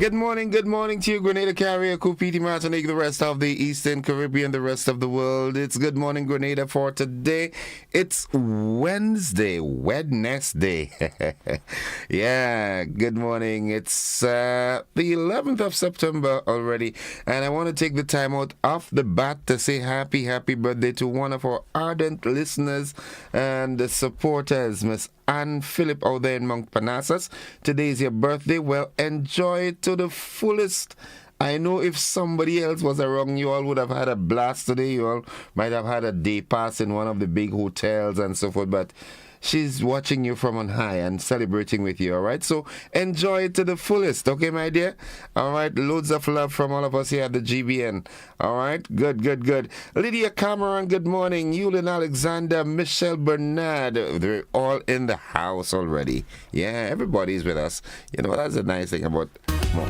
Good morning to you, Grenada Carrier, Kupiti, Martinique, the rest of the Eastern Caribbean, the rest of the world. It's Good Morning Grenada for today. It's Wednesday. Yeah, good morning. It's the 11th of September already, and I want to take the time out off the bat to say happy birthday to one of our ardent listeners and supporters, Miss Anne Phillip out there in Mount Parnassus. Today is your birthday. Well, enjoy it to the fullest. I know if somebody else was around, you all would have had a blast today. You all might have had a day pass in one of the big hotels and so forth, but she's watching you from on high and celebrating with you, all right? So enjoy it to the fullest, okay, my dear? All right, loads of love from all of us here at the GBN. All right, good. Lydia Cameron, good morning. Yulin Alexander, Michelle Bernard, they're all in the house already. Yeah, everybody's with us. You know, that's a nice thing about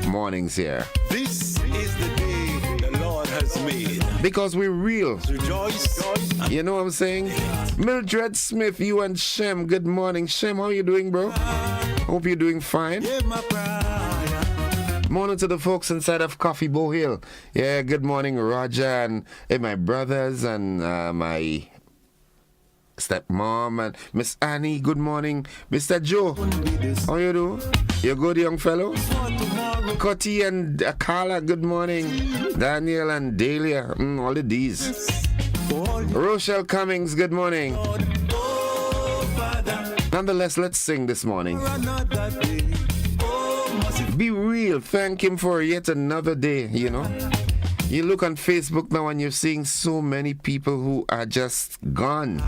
mornings here. This is the day the Lord has made. Because we're real. Rejoice. You know what I'm saying? Mildred Smith, you and Shem, good morning. Shem, how you doing, bro? Hope you're doing fine. Morning to the folks inside of Coffee Bow Hill. Yeah, good morning, Roger and my brothers and my stepmom and Miss Annie, good morning. Mr. Joe, how you do? You good, young fellow? Cotty and Carla, good morning. Daniel and Dahlia, all the D's. Rochelle Cummings, good morning. Nonetheless, let's sing this morning. Be real. Thank him for yet another day, you know. You look on Facebook now and you're seeing so many people who are just gone.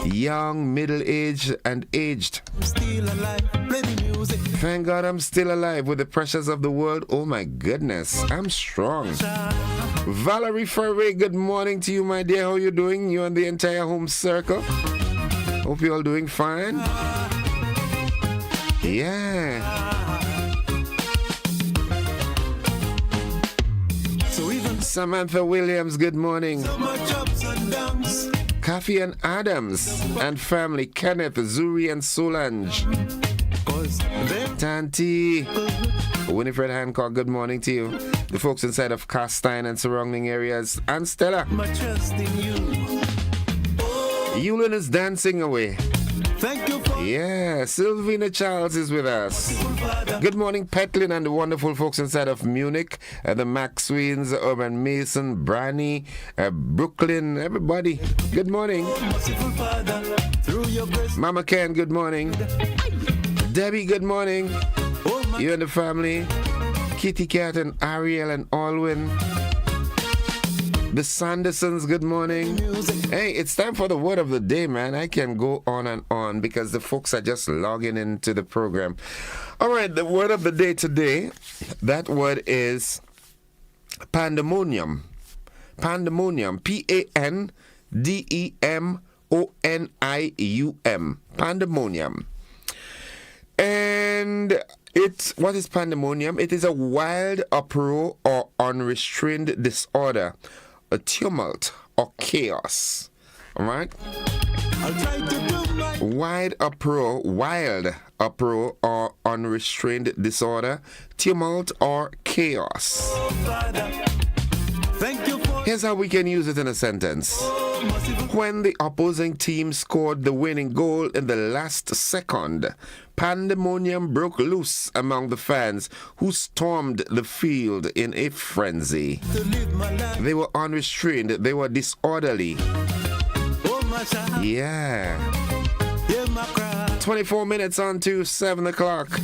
Young, middle-aged, and aged. Thank God I'm still alive with the pressures of the world. Oh my goodness, I'm strong. Valerie Ferre, good morning to you, my dear. How you doing? You and the entire home circle. Hope you're all doing fine. Yeah. Samantha Williams, good morning. Kathy and Adams and family, Kenneth, Zuri and Solange. Tanti, Winifred Hancock, good morning to you. The folks inside of Castine and surrounding areas. And Stella. Yulin is dancing away. Thank you for Yeah, Sylvina Charles is with us. Good morning, Petlin and the wonderful folks inside of Munich, the Maxwins, Urban Mason, Branny, Brooklyn, everybody. Good morning. Mama Ken, good morning. Debbie, good morning. You and the family. Kitty Cat and Ariel and Alwyn. The Sandersons, good morning. Hey, it's time for the word of the day, man. I can go on and on because the folks are just logging into the program. All right, the word of the day today, that word is pandemonium. Pandemonium, P-A-N-D-E-M-O-N-I-U-M. Pandemonium. And what is pandemonium? It is a wild uproar or unrestrained disorder, a tumult or chaos. All right? Wild uproar or unrestrained disorder, tumult or chaos. Here's how we can use it in a sentence. When the opposing team scored the winning goal in the last second, pandemonium broke loose among the fans who stormed the field in a frenzy. They were unrestrained. They were disorderly. Yeah. 24 minutes on to 7 o'clock.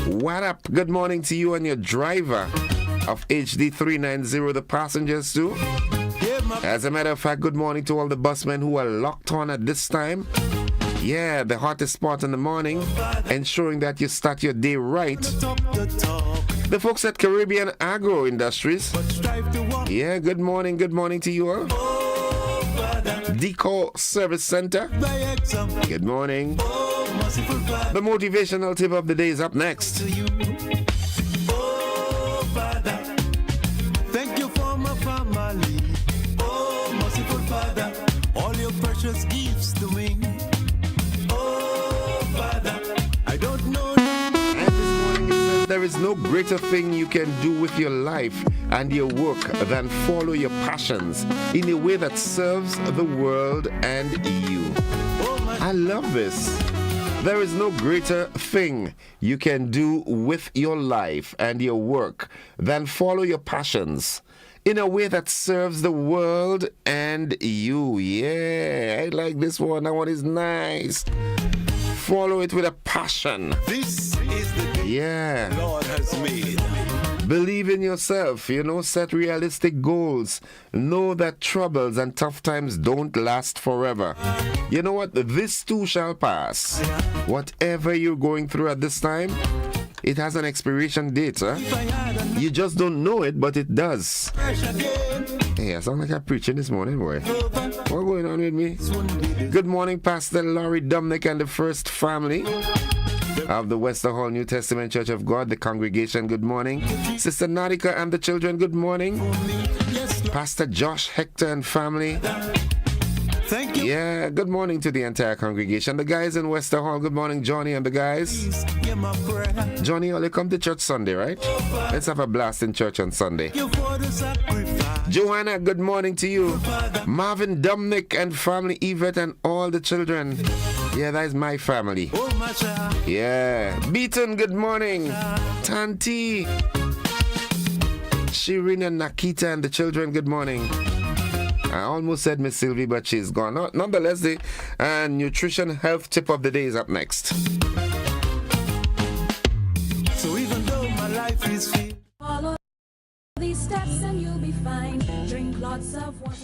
What up? Good morning to you and your driver of HD 390, the passengers too. As a matter of fact, good morning to all the busmen who are locked on at this time. Yeah, the hottest spot in the morning, ensuring that you start your day right. The folks at Caribbean Agro Industries. Yeah, good morning to you all. Decor Service Center. Good morning. The motivational tip of the day is up next. Precious gifts to me. Oh, Father, I don't know. And this morning it says there is no no greater thing you can do with your life and your work than follow your passions in a way that serves the world and you. I love this. There is no greater thing you can do with your life and your work than follow your passions in a way that serves the world and you. Yeah, I like this one. That one is nice. Follow it with a passion. This is the day the Lord has made. Believe in yourself, set realistic goals. Know that troubles and tough times don't last forever. You know what? This too shall pass. Whatever you're going through at this time, it has an expiration date, huh? You just don't know it, but it does. Hey, I sound like I'm preaching this morning, boy. What's going on with me? Good morning, Pastor Laurie Dumnick and the First Family of the Wester Hall New Testament Church of God, the congregation. Good morning. Sister Nadika and the children, good morning. Pastor Josh Hector and family. Thank you. Yeah, good morning to the entire congregation. The guys in Wester Hall, good morning, Johnny and the guys. Johnny, only come to church Sunday, right? Let's have a blast in church on Sunday. Joanna, good morning to you. Marvin Dumnick and family, Yvette and all the children. Yeah, that is my family. Yeah. Beaton, good morning. Tanti. Shirin and Nakita and the children, good morning. I almost said Miss Sylvie, but she's gone. Nonetheless, the nutrition health tip of the day is up next. So even though my life is filled, follow these steps and you'll be fine. Drink lots of water.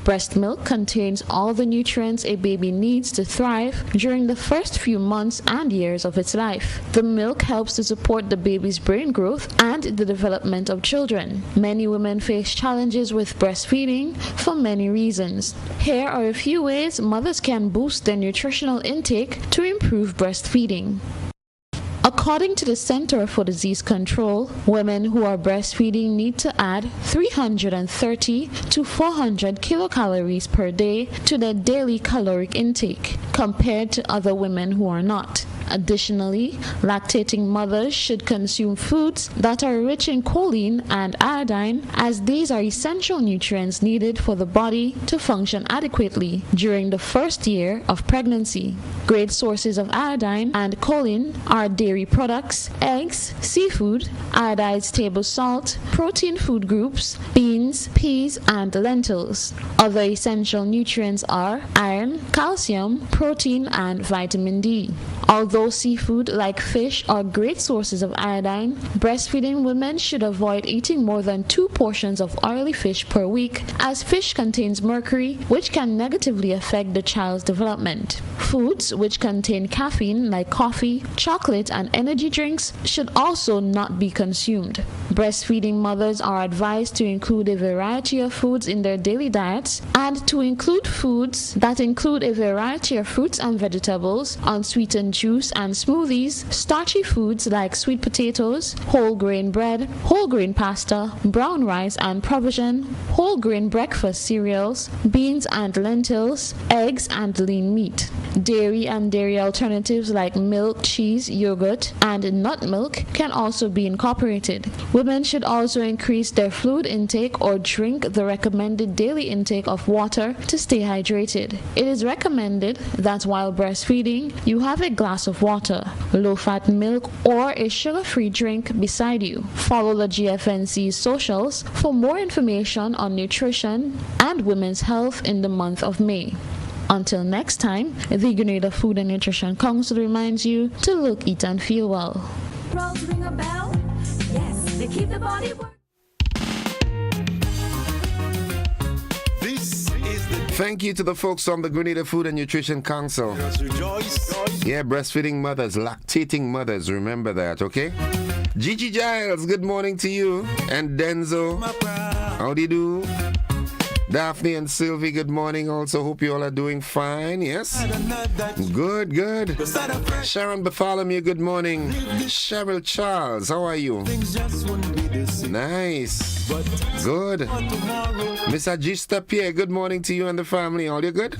Breast milk contains all the nutrients a baby needs to thrive during the first few months and years of its life. The milk helps to support the baby's brain growth and the development of children. Many women face challenges with breastfeeding for many reasons. Here are a few ways mothers can boost their nutritional intake to improve breastfeeding. According to the Center for Disease Control, women who are breastfeeding need to add 330 to 400 kilocalories per day to their daily caloric intake, compared to other women who are not. Additionally, lactating mothers should consume foods that are rich in choline and iodine, as these are essential nutrients needed for the body to function adequately during the first year of pregnancy. Great sources of iodine and choline are dairy products, eggs, seafood, iodized table salt, protein food groups, beans, peas, and lentils. Other essential nutrients are iron, calcium, protein, and vitamin D. Although seafood like fish are great sources of iodine, breastfeeding women should avoid eating more than 2 portions of oily fish per week, as fish contains mercury, which can negatively affect the child's development. Foods which contain caffeine like coffee, chocolate, and energy drinks should also not be consumed. Breastfeeding mothers are advised to include a variety of foods in their daily diets and to include foods that include a variety of fruits and vegetables, unsweetened juice and smoothies, starchy foods like sweet potatoes, whole grain bread, whole grain pasta, brown rice and provision, whole grain breakfast cereals, beans and lentils, eggs and lean meat. Dairy and dairy alternatives like milk, cheese, yogurt, and nut milk can also be incorporated. Women should also increase their fluid intake or drink the recommended daily intake of water to stay hydrated. It is recommended that while breastfeeding, you have a glass of water, low-fat milk, or a sugar-free drink beside you. Follow the GFNC's socials for more information on nutrition and women's health in the month of May. Until next time, the Grenada Food and Nutrition Council reminds you to look, eat, and feel well. Rolls ring a bell? Yes, they keep the body working. this is the day. Thank you to the folks from the Grenada Food and Nutrition Council. Let us rejoice. Yeah, breastfeeding mothers, lactating mothers, remember that, okay? Gigi Giles, good morning to you. And Denzo, how do you do? Daphne and Sylvie, good morning also. Hope you all are doing fine, yes? Good, good. Sharon Bartholomew, good morning. Cheryl Charles, how are you? Nice. Good. Miss Ajista Pierre, good morning to you and the family. All you good?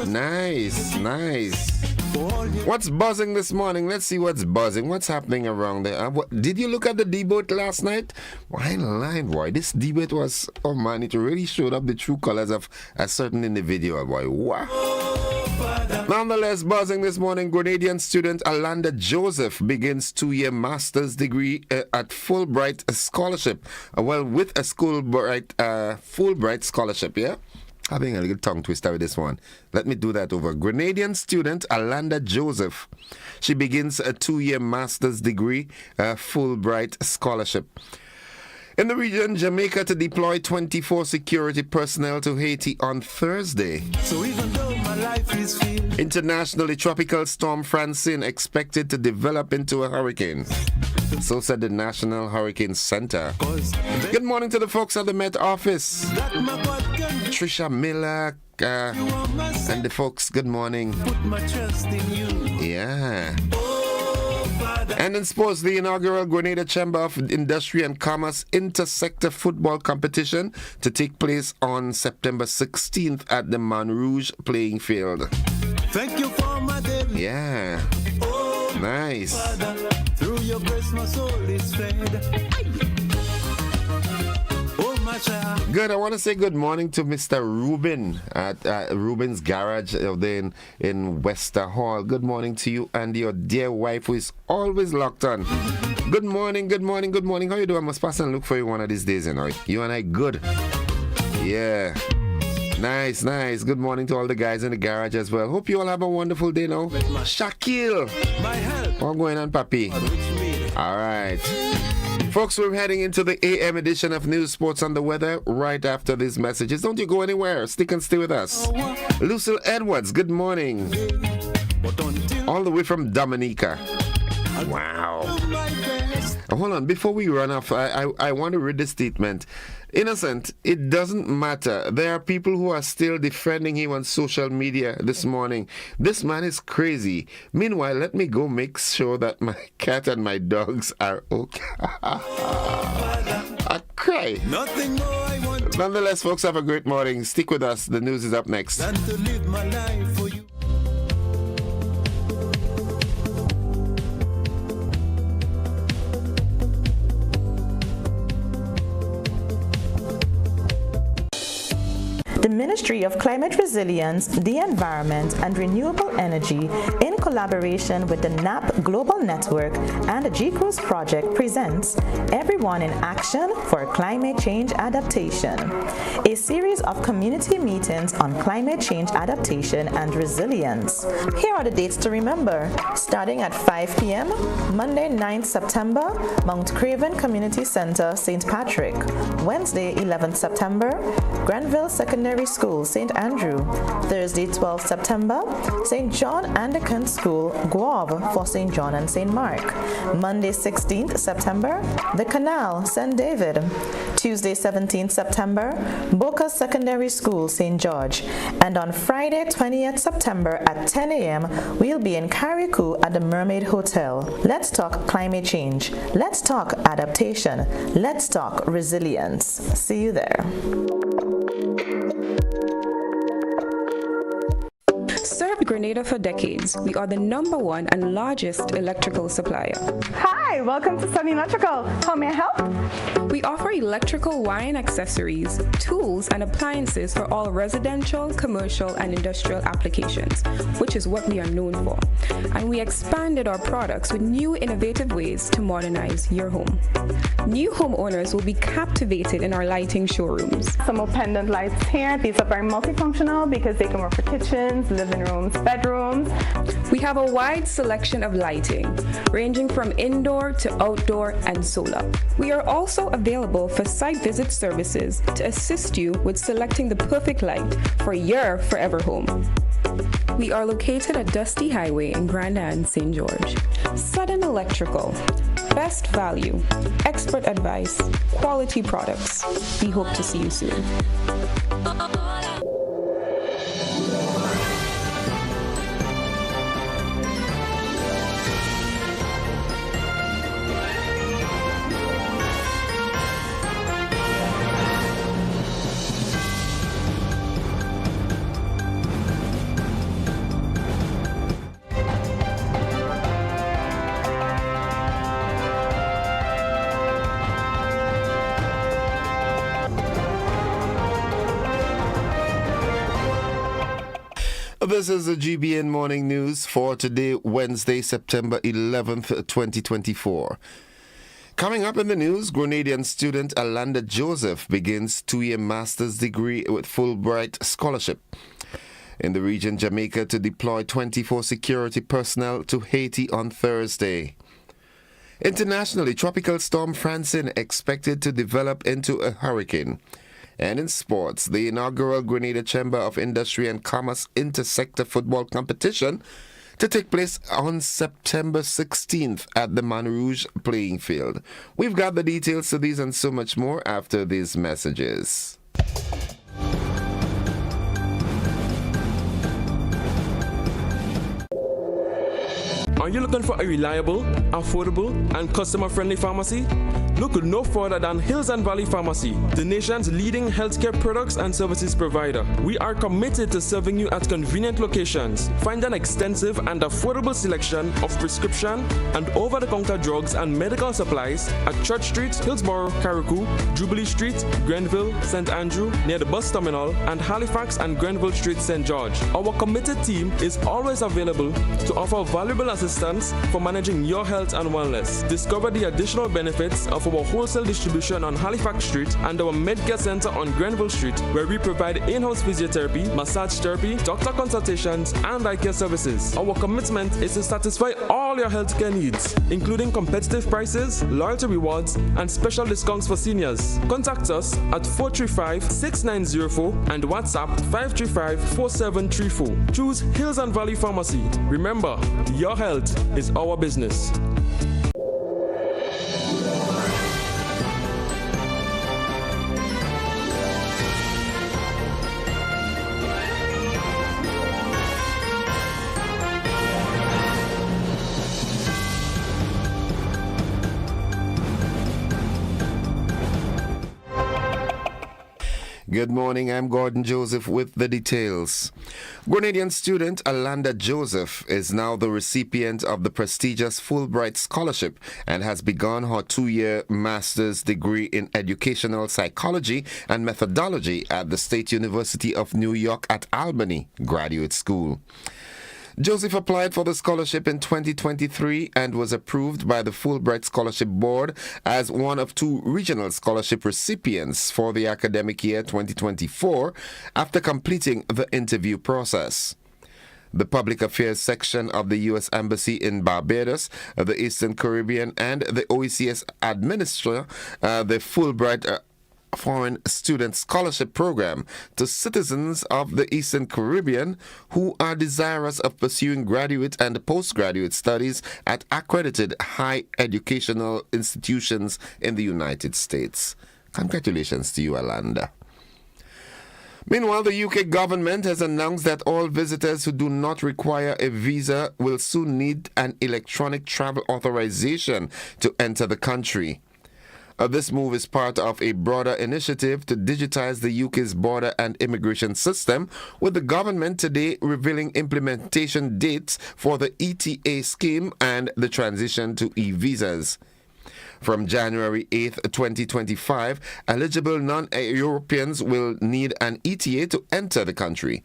Nice, nice. For all you What's buzzing this morning? Let's see what's buzzing. What's happening around there? Did you look at the debate last night? Why line, boy? This debate was, oh man, it really showed up the true colors of a certain individual, boy. Wow. Nonetheless, buzzing this morning, Grenadian student Alanda Joseph begins 2-year master's degree at Fulbright Scholarship. With a Fulbright Scholarship, yeah? Having a little tongue twister with this one. Let me do that over. Grenadian student Alanda Joseph. She begins a 2-year master's degree, Fulbright Scholarship. In the region, Jamaica to deploy 24 security personnel to Haiti on Thursday. So even though my life is filled, Internationally, Tropical Storm Francine expected to develop into a hurricane. So said the National Hurricane Center. cause Good morning to the folks at the Met Office. that my God can do. Trisha Miller and the folks, good morning. Put my trust in you. Yeah. Oh, Father. And in sports, the inaugural Grenada Chamber of Industry and Commerce Intersector Football Competition to take place on September 16th at the Man Rouge playing field. Thank you for my daily. Yeah. Oh, Nice. Father. Through your grace, my soul is fed. Oh, my child. Good. I want to say good morning to Mr. Ruben at Ruben's Garage there in Wester Hall. Good morning to you and your dear wife who is always locked on. Good morning, good morning, good morning. How you doing? I must pass and look for you one of these days, you know. You and I good. Yeah. Nice, nice. Good morning to all the guys in the garage as well. Hope you all have a wonderful day now. Shakil. My help. What's going on, Papi? Which means All right. Folks, we're heading into the AM edition of News, Sports, and the Weather right after these messages. Don't you go anywhere. Stick and stay with us. Lucille Edwards, good morning. but until All the way from Dominica. Wow. my best. Hold on. Before we run off, I want to read the statement. Innocent, it doesn't matter. There are people who are still defending him on social media this morning. This man is crazy. Meanwhile, let me go make sure that my cat and my dogs are okay. I cry. Nothing more I want Nonetheless, folks, have a great morning. Stick with us. The news is up next. than to live my life for you. The Ministry of Climate Resilience, the Environment and Renewable Energy, in collaboration with the NAP Global Network and the GCRUISE Project, presents Everyone in Action for Climate Change Adaptation, a series of community meetings on climate change adaptation and resilience. Here are the dates to remember. Starting at 5 p.m., Monday 9th September, Mount Craven Community Center, St. Patrick. Wednesday 11th September, Grenville Secondary School, St. Andrew. Thursday 12th September, St. John Anglican School, Guave for St. John and St. Mark. Monday 16th September, The Canal, St. David. Tuesday 17th September, Boca Secondary School, St. George. And on Friday 20th September at 10 a.m., we'll be in Carriacou at the Mermaid Hotel. Let's talk climate change. Let's talk adaptation. Let's talk resilience. See you there. Served Grenada for decades. We are the #1 and largest electrical supplier. Hi, welcome to Sunny Electrical. How may I help? We offer electrical wiring accessories, tools, and appliances for all residential, commercial, and industrial applications, which is what we are known for. And we expanded our products with new innovative ways to modernize your home. New homeowners will be captivated in our lighting showrooms. Some more pendant lights here. These are very multifunctional because they can work for kitchens, living rooms, bedrooms. We have a wide selection of lighting, ranging from indoor to outdoor and solar. We are also available for site visit services to assist you with selecting the perfect light for your forever home. We are located at Dusty Highway in Grenada, St. George. Sudden Electrical. Best value, expert advice, quality products. We hope to see you soon. This is the GBN Morning News for today, Wednesday, September 11th, 2024. Coming up in the news, Grenadian student Alanda Joseph begins 2-year master's degree with Fulbright scholarship. In the region, Jamaica to deploy 24 security personnel to Haiti on Thursday. Internationally, Tropical Storm Francine expected to develop into a hurricane. And in sports, the inaugural Grenada Chamber of Industry and Commerce Intersector Football Competition to take place on September 16th at the Man Rouge playing field. We've got the details to these and so much more after these messages. Are you looking for a reliable, affordable, and customer-friendly pharmacy? Look no further than Hills and Valley Pharmacy, the nation's leading healthcare products and services provider. We are committed to serving you at convenient locations. Find an extensive and affordable selection of prescription and over-the-counter drugs and medical supplies at Church Street, Hillsborough, Carriacou, Jubilee Street, Grenville, St. Andrew, near the bus terminal, and Halifax and Grenville Street, St. George. Our committed team is always available to offer valuable assistance for managing your health and wellness. Discover the additional benefits of our wholesale distribution on Halifax Street and our Medcare Center on Grenville Street, where we provide in-house physiotherapy, massage therapy, doctor consultations, and eye care services. Our commitment is to satisfy all your healthcare needs, including competitive prices, loyalty rewards, and special discounts for seniors. Contact us at 435-6904 and WhatsApp 535-4734. Choose Hills and Valley Pharmacy. Remember, your health is our business. Good morning, I'm Gordon Joseph with the details. Grenadian student Alanda Joseph is now the recipient of the prestigious Fulbright Scholarship and has begun her 2-year master's degree in educational psychology and methodology at the State University of New York at Albany Graduate School. Joseph applied for the scholarship in 2023 and was approved by the Fulbright Scholarship Board as one of 2 regional scholarship recipients for the academic year 2024 after completing the interview process. The Public Affairs section of the U.S. Embassy in Barbados, the Eastern Caribbean, and the OECS administer the Fulbright Foreign Student Scholarship Program to citizens of the Eastern Caribbean who are desirous of pursuing graduate and postgraduate studies at accredited higher educational institutions in the United States. Congratulations to you, Alanda. Meanwhile, the UK government has announced that all visitors who do not require a visa will soon need an electronic travel authorization to enter the country. This move is part of a broader initiative to digitize the UK's border and immigration system, with the government today revealing implementation dates for the ETA scheme and the transition to e-visas. From January 8th, 2025, eligible non-Europeans will need an ETA to enter the country.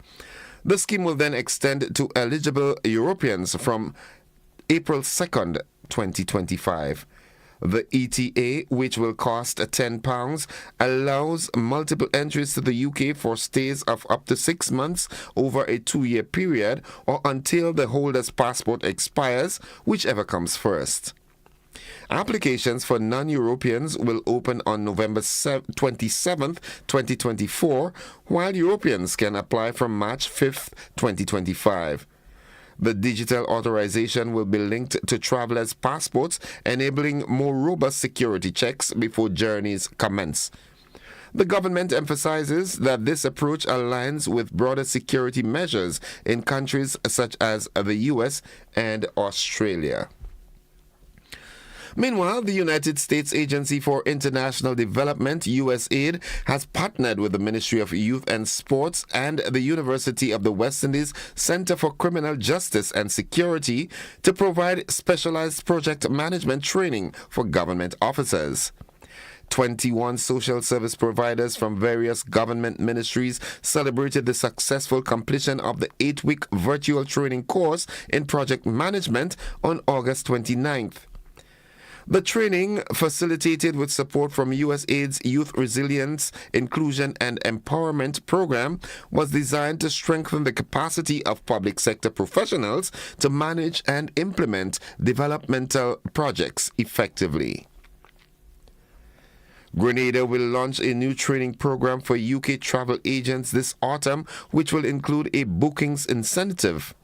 The scheme will then extend to eligible Europeans from April 2nd, 2025. The ETA, which will cost £10, allows multiple entries to the UK for stays of up to 6 months over a 2-year period or until the holder's passport expires, whichever comes first. Applications for non-Europeans will open on November 27th, 2024, while Europeans can apply from March 5th, 2025. The digital authorization will be linked to travelers' passports, enabling more robust security checks before journeys commence. The government emphasizes that this approach aligns with broader security measures in countries such as the US and Australia. Meanwhile, the United States Agency for International Development, USAID, has partnered with the Ministry of Youth and Sports and the University of the West Indies Center for Criminal Justice and Security to provide specialized project management training for government officers. 21 social service providers from various government ministries celebrated the successful completion of the 8-week virtual training course in project management on August 29th. The training, facilitated with support from USAID's Youth Resilience, Inclusion and Empowerment Program, was designed to strengthen the capacity of public sector professionals to manage and implement developmental projects effectively. Grenada will launch a new training program for UK travel agents this autumn, which will include a bookings incentive.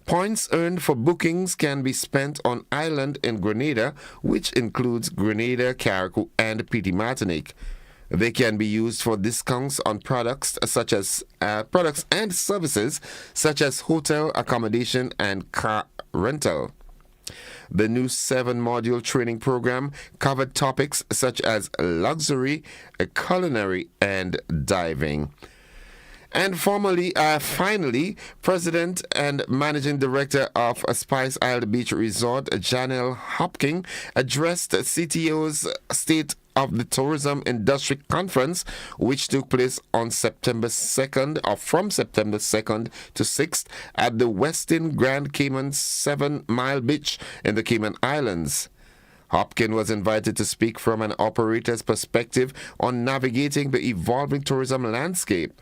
Points earned for bookings can be spent on island in Grenada, which includes Grenada, Carriacou, and Petite Martinique. They can be used for discounts on products and services such as hotel accommodation and car rental. The new 7-module training program covered topics such as luxury, culinary, and diving. And finally, President and Managing Director of Spice Isle Beach Resort, Janelle Hopkins, addressed CTO's State of the Tourism Industry Conference, which took place on September 2nd, or from September 2nd to 6th at the Westin Grand Cayman 7 Mile Beach in the Cayman Islands. Hopkins was invited to speak from an operator's perspective on navigating the evolving tourism landscape.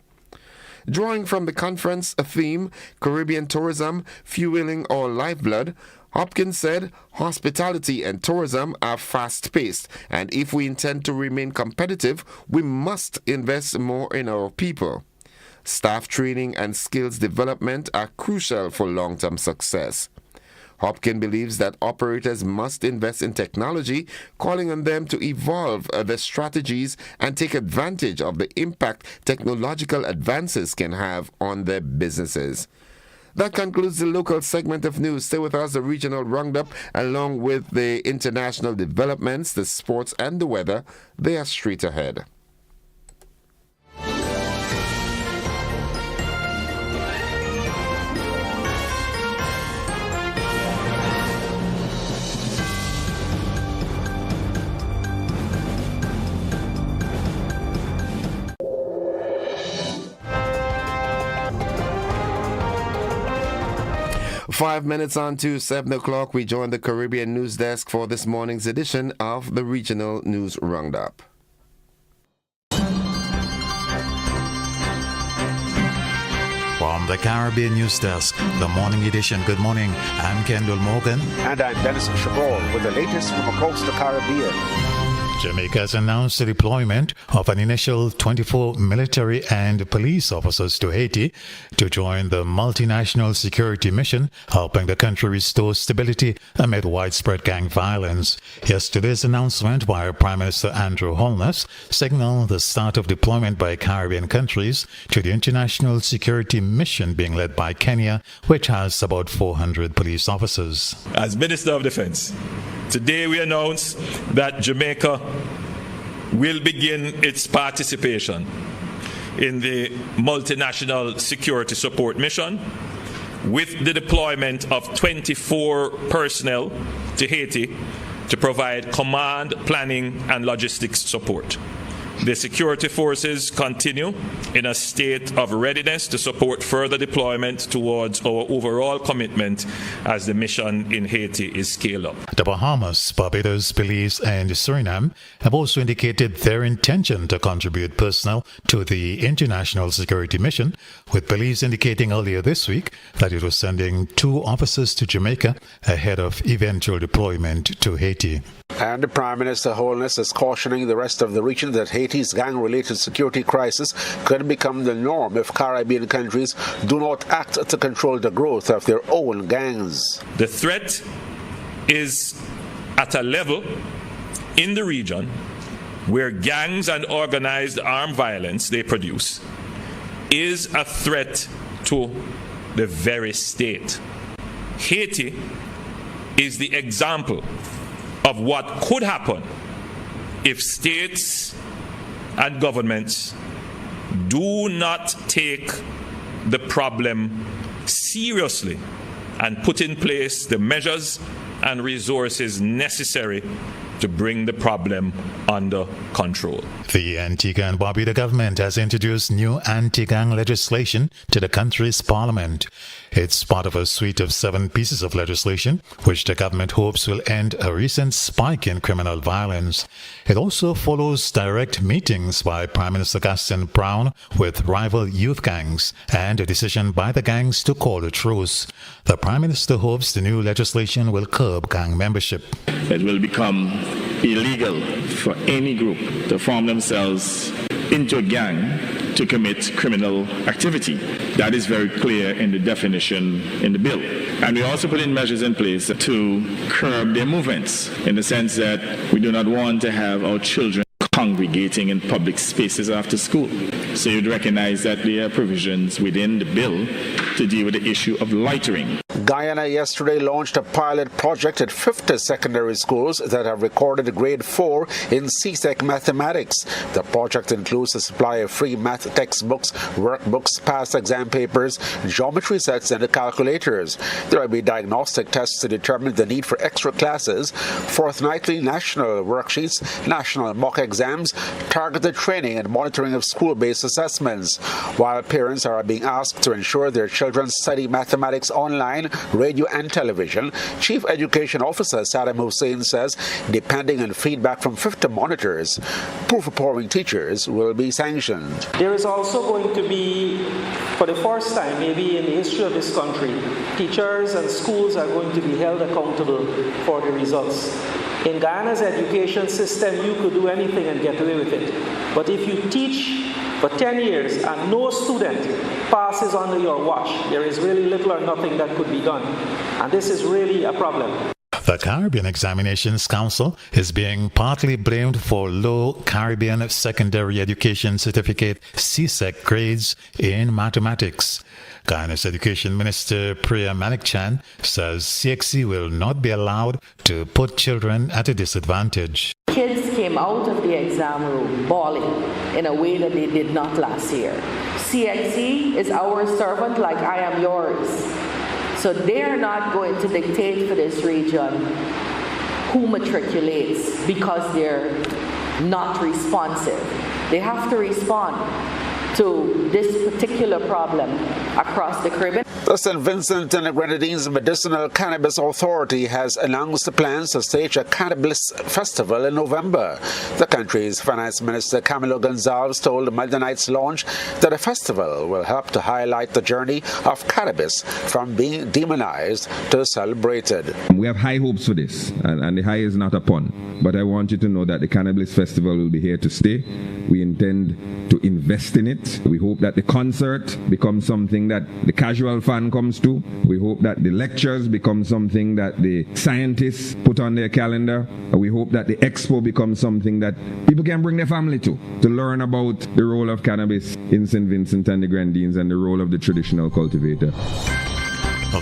Drawing from the conference a theme, Caribbean tourism, fueling our lifeblood, Hopkins said hospitality and tourism are fast-paced, and if we intend to remain competitive, we must invest more in our people. Staff training and skills development are crucial for long-term success. Hopkins believes that operators must invest in technology, calling on them to evolve their strategies and take advantage of the impact technological advances can have on their businesses. That concludes the local segment of news. Stay with us, the regional roundup, along with the international developments, the sports, and the weather. They are straight ahead. Five minutes on to 7 o'clock, we join the Caribbean News Desk for this morning's edition of the Regional News Roundup. From the Caribbean News Desk, the morning edition. Good morning. I'm Kendall Morgan. And I'm Dennis Chabot with the latest from across the Caribbean. Jamaica has announced the deployment of an initial 24 military and police officers to Haiti to join the multinational security mission, helping the country restore stability amid widespread gang violence. Yesterday's announcement by Prime Minister Andrew Holness signaled the start of deployment by Caribbean countries to the international security mission being led by Kenya, which has about 400 police officers. As Minister of Defense, today we announce that Jamaica will begin its participation in the multinational security support mission with the deployment of 24 personnel to Haiti to provide command, planning, and logistics support. The security forces continue in a state of readiness to support further deployment towards our overall commitment as the mission in Haiti is scaled up. The Bahamas, Barbados, Belize, and Suriname have also indicated their intention to contribute personnel to the international security mission, with Belize indicating earlier this week that it was sending 2 officers to Jamaica ahead of eventual deployment to Haiti. And the Prime Minister Holness is cautioning the rest of the region that Haiti's gang-related security crisis could become the norm if Caribbean countries do not act to control the growth of their own gangs. The threat is at a level in the region where gangs and organized armed violence they produce is a threat to the very state. Haiti is the example of what could happen if states and governments do not take the problem seriously and put in place the measures and resources necessary to bring the problem under control. The Antigua and Barbuda government has introduced new anti-gang legislation to the country's parliament. It's part of a suite of 7 pieces of legislation, which the government hopes will end a recent spike in criminal violence. It also follows direct meetings by Prime Minister Gaston Brown with rival youth gangs and a decision by the gangs to call a truce. The Prime Minister hopes the new legislation will curb gang membership. It will become illegal for any group to form themselves into a gang to commit criminal activity. That is very clear in the definition in the bill. And we also put in measures in place to curb their movements, in the sense that we do not want to have our children congregating in public spaces after school. So you'd recognize that there are provisions within the bill to deal with the issue of loitering. Guyana yesterday launched a pilot project at 50 secondary schools that have recorded grade 4 in CSEC mathematics. The project includes a supply of free math textbooks, workbooks, past exam papers, geometry sets, and calculators. There will be diagnostic tests to determine the need for extra classes, fortnightly national worksheets, national mock exams, targeted training, and monitoring of school-based assessments. While parents are being asked to ensure their children study mathematics online, radio, and television, Chief Education Officer Saddam Hussein says, depending on feedback from 50 monitors, proof-approving teachers will be sanctioned. There is also going to be, for the first time maybe in the history of this country, teachers and schools are going to be held accountable for the results. In Guyana's education system, you could do anything and get away with it. But if you teach for 10 years and no student passes under your watch, there is really little or nothing that could be done. And this is really a problem. The Caribbean Examinations Council is being partly blamed for low Caribbean Secondary Education Certificate CSEC grades in mathematics. Guyana's Education Minister Priya Manikchan says CXC will not be allowed to put children at a disadvantage. Kids came out of the exam room bawling in a way that they did not last year. CXC is our servant like I am yours. So they are not going to dictate for this region who matriculates because they're not responsive. They have to respond to this particular problem across the Caribbean. The St. Vincent and the Grenadines Medicinal Cannabis Authority has announced the plans to stage a cannabis festival in November. The country's Finance Minister Camilo Gonzalez told the Monday night's launch that the festival will help to highlight the journey of cannabis from being demonized to celebrated. We have high hopes for this, and the high is not a pun. But I want you to know that the Cannabis Festival will be here to stay. We intend to invest in it. We hope that the concert becomes something that the casual fan comes to. We hope that the lectures become something that the scientists put on their calendar. We hope that the expo becomes something that people can bring their family to learn about the role of cannabis in St. Vincent and the Grenadines and the role of the traditional cultivator.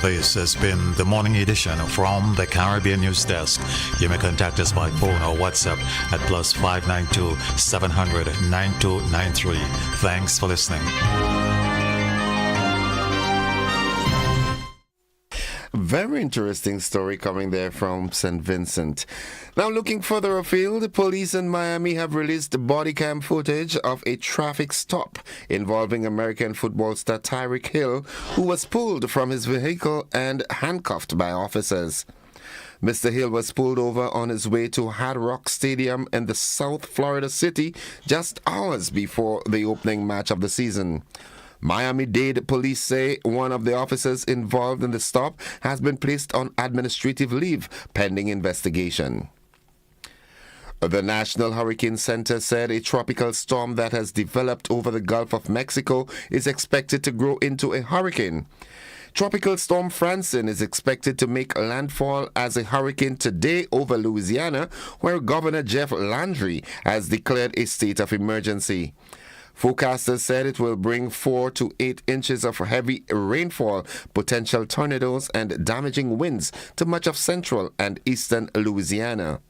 This has been the morning edition from the Caribbean News Desk. You may contact us by phone or WhatsApp at +592 700 9293. Thanks for listening. Very interesting story coming there from St. Vincent. Now, looking further afield, police in Miami have released body cam footage of a traffic stop involving American football star Tyreek Hill, who was pulled from his vehicle and handcuffed by officers. Mr. Hill was pulled over on his way to Hard Rock Stadium in the South Florida city just hours before the opening match of the season. Miami-Dade police say one of the officers involved in the stop has been placed on administrative leave pending investigation. The National Hurricane Center said a tropical storm that has developed over the Gulf of Mexico is expected to grow into a hurricane. Tropical Storm Francine is expected to make landfall as a hurricane today over Louisiana, where Governor Jeff Landry has declared a state of emergency. Forecasters said it will bring 4 to 8 inches of heavy rainfall, potential tornadoes, and damaging winds to much of central and eastern Louisiana.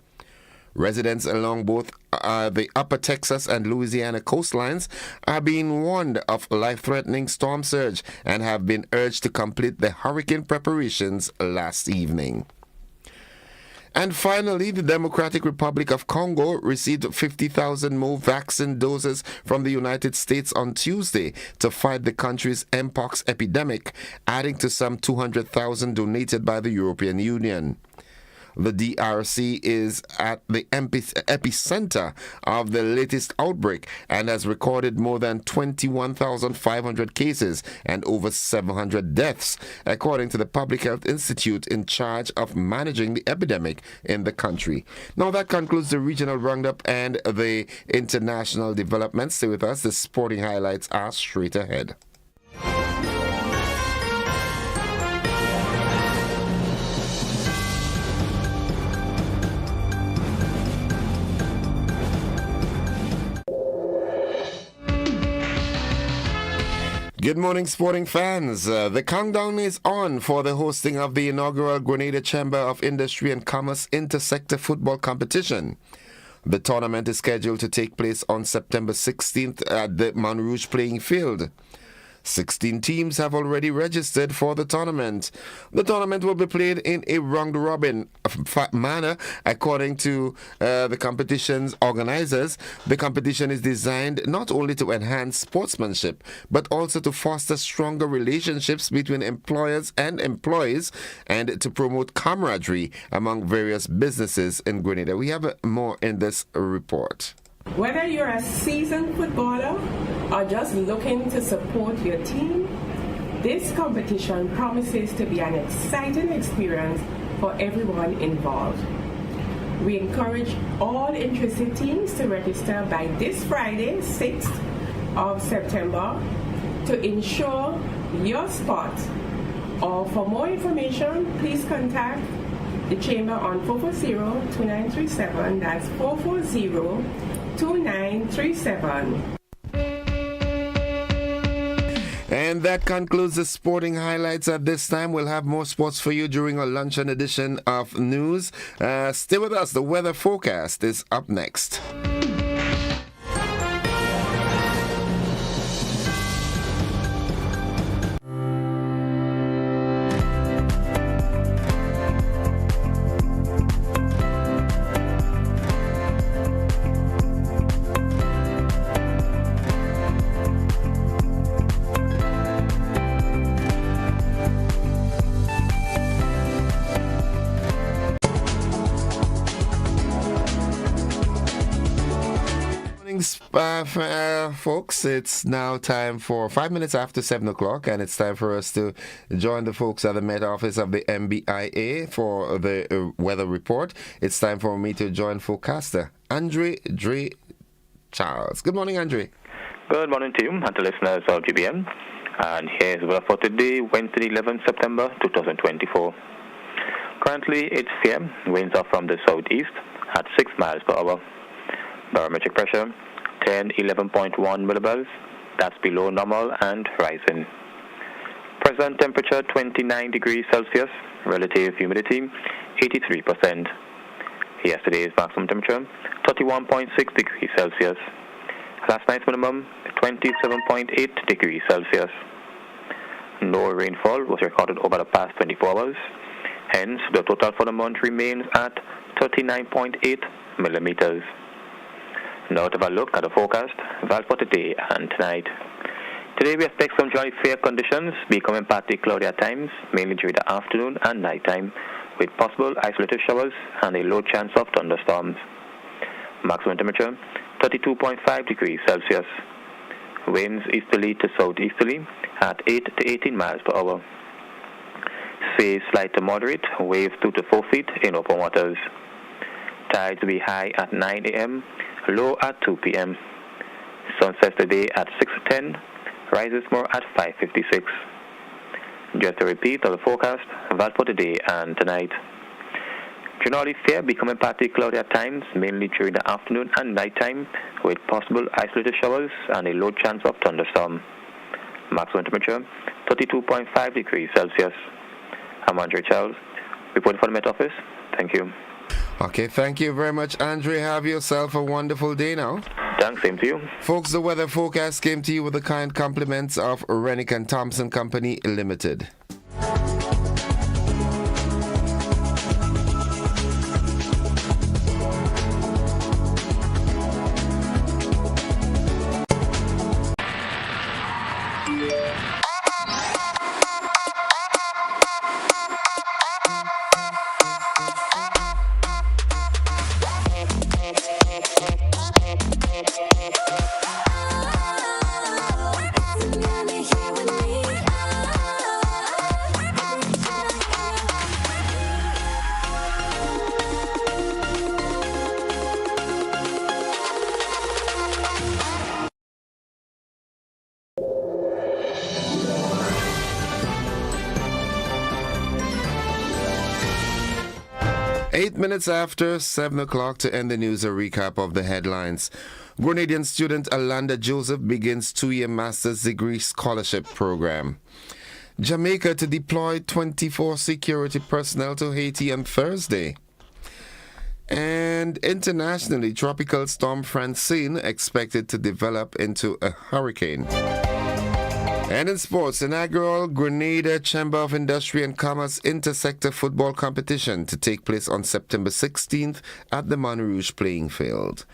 Residents along both the upper Texas and Louisiana coastlines are being warned of life-threatening storm surge and have been urged to complete the hurricane preparations last evening. And finally, the Democratic Republic of Congo received 50,000 more vaccine doses from the United States on Tuesday to fight the country's mpox epidemic, adding to some 200,000 donated by the European Union. The DRC is at the epicenter of the latest outbreak and has recorded more than 21,500 cases and over 700 deaths, according to the Public Health Institute in charge of managing the epidemic in the country. Now that concludes the regional roundup and the international developments. Stay with us. The sporting highlights are straight ahead. Good morning, sporting fans. The countdown is on for the hosting of the inaugural Grenada Chamber of Industry and Commerce Intersector Football Competition. The tournament is scheduled to take place on September 16th at the Montrouge Playing Field. 16 teams have already registered for the tournament. The tournament will be played in a round-robin manner according to the competition's organizers. The competition is designed not only to enhance sportsmanship, but also to foster stronger relationships between employers and employees and to promote camaraderie among various businesses in Grenada. We have more in this report. Whether you're a seasoned footballer or just looking to support your team, this competition promises to be an exciting experience for everyone involved. We encourage all interested teams to register by this Friday, 6th of September, to ensure your spot. Or for more information, please contact the Chamber on 440-2937. That's 440-2937. And that concludes the sporting highlights at this time. We'll have more sports for you during our luncheon edition of news. Stay with us. The weather forecast is up next. Folks, it's now time for 5 minutes after 7 o'clock, and it's time for us to join the folks at the Met Office of the MBIA for the weather report. It's time for me to join forecaster Andre Dre Charles. Good morning, Andre. Good morning to you and to listeners of GBM. And here's the weather for today, Wednesday, 11th September 2024. Currently, it's fair. Winds are from the southeast at 6 miles per hour. Barometric pressure 11.1 millibars. That's below normal and rising. Present temperature 29 degrees Celsius. Relative humidity 83%. Yesterday's maximum temperature 31.6 degrees Celsius. Last night's minimum 27.8 degrees Celsius. No rainfall was recorded over the past 24 hours. Hence, the total for the month remains at 39.8 millimeters. Now to have a look at the forecast for today and tonight. Today we expect some dry fair conditions, becoming partly cloudy at times, mainly during the afternoon and night time, with possible isolated showers and a low chance of thunderstorms. Maximum temperature 32.5 degrees Celsius. Winds easterly to southeasterly at 8 to 18 miles per hour. Seas slight to moderate, waves 2 to 4 feet in open waters. Tides will be high at 9 a.m., low at 2 p.m. Sunset today at 6:10, rises more at 5:56. Just a repeat of the forecast for today and tonight. Generally fair, becoming partly cloudy at times, mainly during the afternoon and night time, with possible isolated showers and a low chance of thunderstorm. Maximum temperature 32.5 degrees Celsius. I'm Andre Charles, reporting for the Met Office. Thank you. Okay, thank you very much, Andre. Have yourself a wonderful day now. Thanks, same to you. Folks, the weather forecast came to you with the kind compliments of Rennick and Thompson Company Limited. 8 minutes after 7 o'clock to end the news, a recap of the headlines. Grenadian student Alanda Joseph begins 2-year master's degree scholarship program. Jamaica to deploy 24 security personnel to Haiti on Thursday. And internationally, Tropical Storm Francine expected to develop into a hurricane. And in sports, inaugural Grenada Chamber of Industry and Commerce Intersector Football Competition to take place on September 16th at the Montrouge playing field.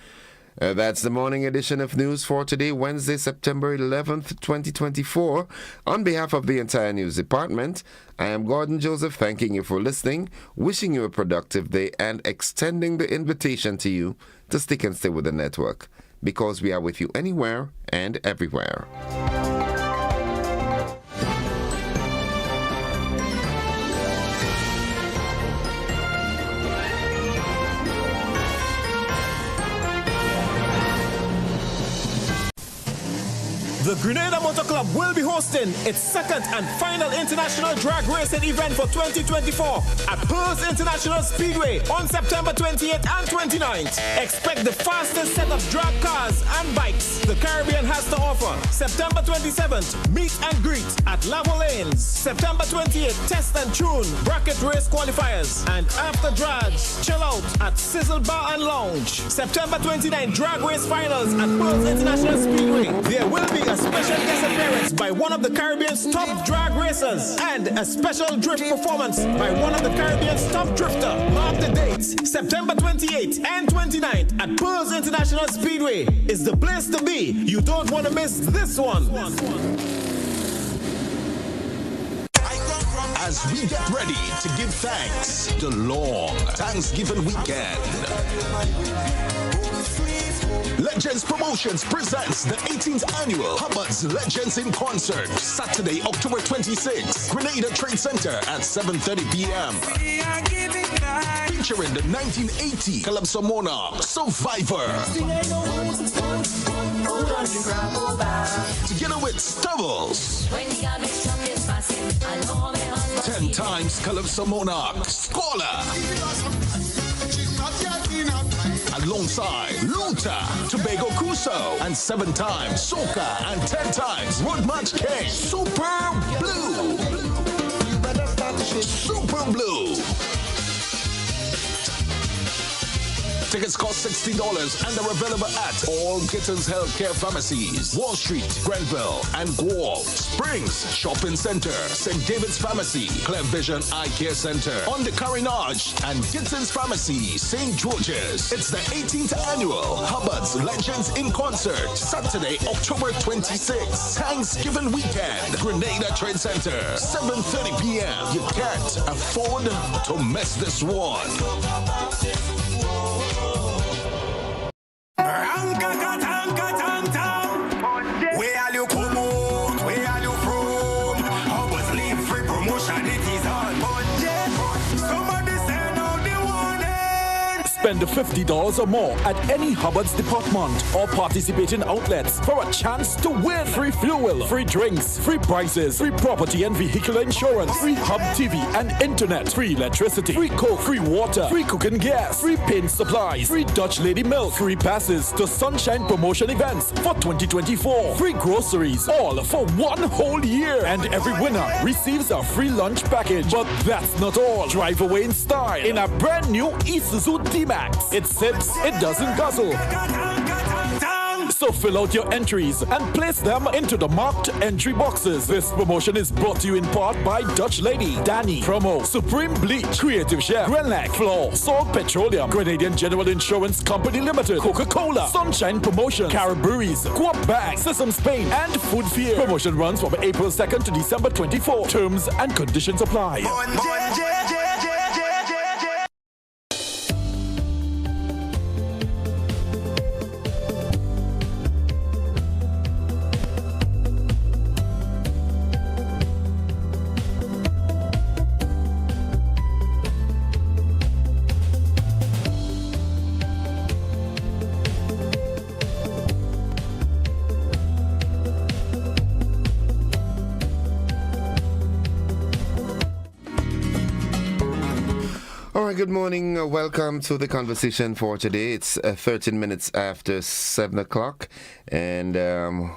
That's the morning edition of news for today, Wednesday, September 11th, 2024. On behalf of the entire news department, I am Gordon Joseph, thanking you for listening, wishing you a productive day, and extending the invitation to you to stick and stay with the network, because we are with you anywhere and everywhere. The Grenada Motor Club will be hosting its second and final international drag racing event for 2024 at Pearls International Speedway on September 28th and 29th. Expect the fastest set of drag cars and bikes the Caribbean has to offer. September 27th, meet and greet at Lavo Lanes. September 28th, test and tune bracket race qualifiers. And after drags, chill out at Sizzle Bar and Lounge. September 29th, drag race finals at Pearls International Speedway. There will be a special guest appearance by one of the Caribbean's top drag racers and a special drift performance by one of the Caribbean's top drifter. Mark the dates, September 28th and 29th at Pearls International Speedway is the place to be. You don't want to miss this one. As we get ready to give thanks the long Thanksgiving weekend, Legends Promotions presents the 18th annual Hubbard's Legends in Concert, Saturday, October 26th, Grenada Trade Center at 7:30 p.m. Featuring the 1980 Calypso Monarch Survivor, together with Stubbles, 10 times Calypso Monarch Scholar, alongside Luta, Tobago Crusoe, and 7 times Soca and 10 times Road March King, Super Blue. Super Blue. Tickets cost $60 and are available at all Gittins Healthcare Pharmacies, Wall Street, Grenville, and Guelph, Springs Shopping Center, St. David's Pharmacy, Clear Vision Eye Care Center, on the Carinage, and Gittins Pharmacy, St. George's. It's the 18th annual Hubbard's Legends in Concert, Saturday, October 26th, Thanksgiving weekend, Grenada Trade Center, 7:30 p.m. You can't afford to miss this one. Where are you come out? Where are you from? How was leave free promotion? It is on budget. Somebody send out the warning. Spend $50 or more at any Hubbard's department or participating outlets for a chance to win free fuel, free drinks, free prizes, free property and vehicular insurance, free Hub TV and internet, free electricity, free coke, free water, free cooking gas, free paint supplies, free Dutch Lady milk, free passes to Sunshine promotion events for 2024, free groceries, all for 1 whole year. And every winner receives a free lunch package. But that's not all. Drive away in style in a brand new Isuzu D-Max. It sips, it doesn't guzzle. So fill out your entries and place them into the marked entry boxes. This promotion is brought to you in part by Dutch Lady, Danny, Promo, Supreme Bleach, Creative Chef, Grenlac, Floor, Salt Petroleum, Grenadian General Insurance Company Limited, Coca-Cola, Sunshine Promotion, Caribberies, Coop Bank, Sesame Spain, and Food Fear. Promotion runs from April 2nd to December 24. Terms and conditions apply. All right, good morning. Welcome to the conversation for today. It's 13 minutes after 7 o'clock. And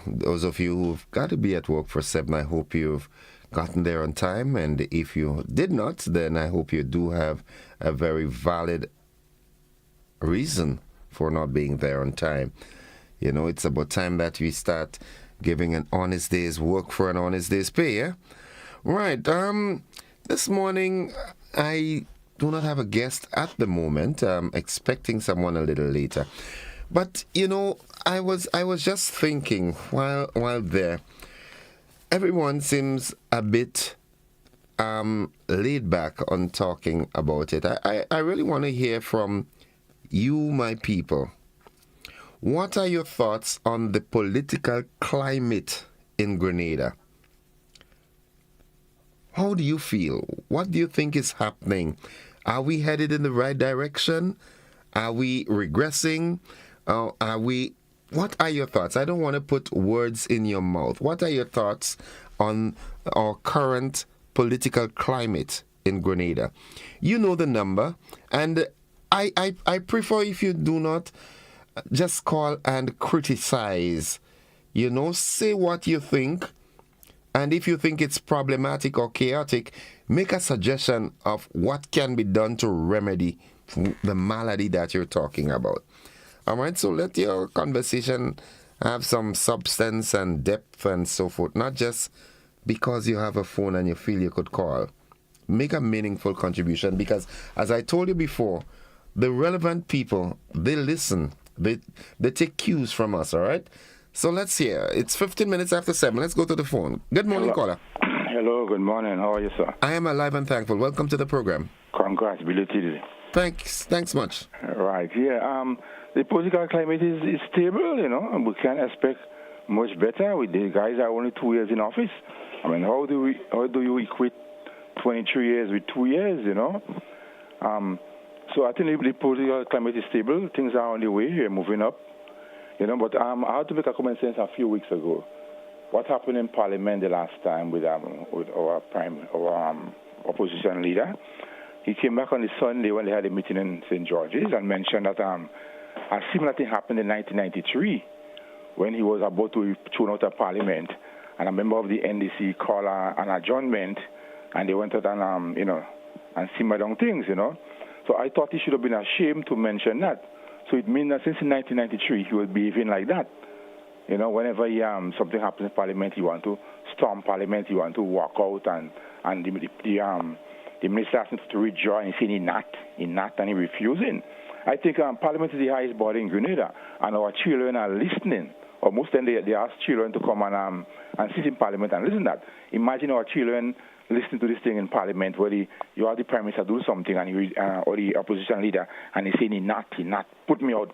those of you who've got to be at work for 7, I hope you've gotten there on time. And if you did not, then I hope you do have a very valid reason for not being there on time. You know, it's about time that we start giving an honest day's work for an honest day's pay, yeah? Right. This morning, I do not have a guest at the moment. I'm expecting someone a little later. But, you know, I was just thinking while there, everyone seems a bit laid back on talking about it. I really want to hear from you, my people. What are your thoughts on the political climate in Grenada? How do you feel? What do you think is happening? Are we headed in the right direction? Are we regressing? What are your thoughts? I don't want to put words in your mouth. What are your thoughts on our current political climate in Grenada? You know the number, and I prefer if you do not just call and criticize. You know, say what you think. And if you think it's problematic or chaotic, make a suggestion of what can be done to remedy the malady that you're talking about. All right, so let your conversation have some substance and depth and so forth, not just because you have a phone and you feel you could call. Make a meaningful contribution because, as I told you before, the relevant people, they listen. They take cues from us, all right? So let's hear. It's 15 minutes after 7. Let's go to the phone. Good morning, caller. Hello, good morning. How are you, sir? I am alive and thankful. Welcome to the program. Congrats, belated. Thanks much. Right, yeah. The political climate is stable, you know, and we can't expect much better. With the guys are only 2 years in office. I mean, how do you equate 23 years with 2 years, you know? So I think the political climate is stable. Things are on the way. We're moving up. You know, but I had to make a comment since a few weeks ago. What happened in Parliament the last time with our opposition leader? He came back on the Sunday when they had a meeting in St. George's and mentioned that a similar thing happened in 1993 when he was about to be thrown out of Parliament, and a member of the NDC called an adjournment, and they went out and and simmered down things, you know. So I thought he should have been ashamed to mention that. So it means that since 1993, he was behaving like that. You know, whenever something happens in Parliament, he want to storm Parliament, he want to walk out, and the minister asked him to rejoin. He said he's not, and he refusing. I think Parliament is the highest body in Grenada, and our children are listening. Or most of them, they ask children to come and sit in Parliament and listen to that. Imagine our children listening to this thing in Parliament where you are the Prime Minister do something and or the opposition leader and he's saying he not, put me out.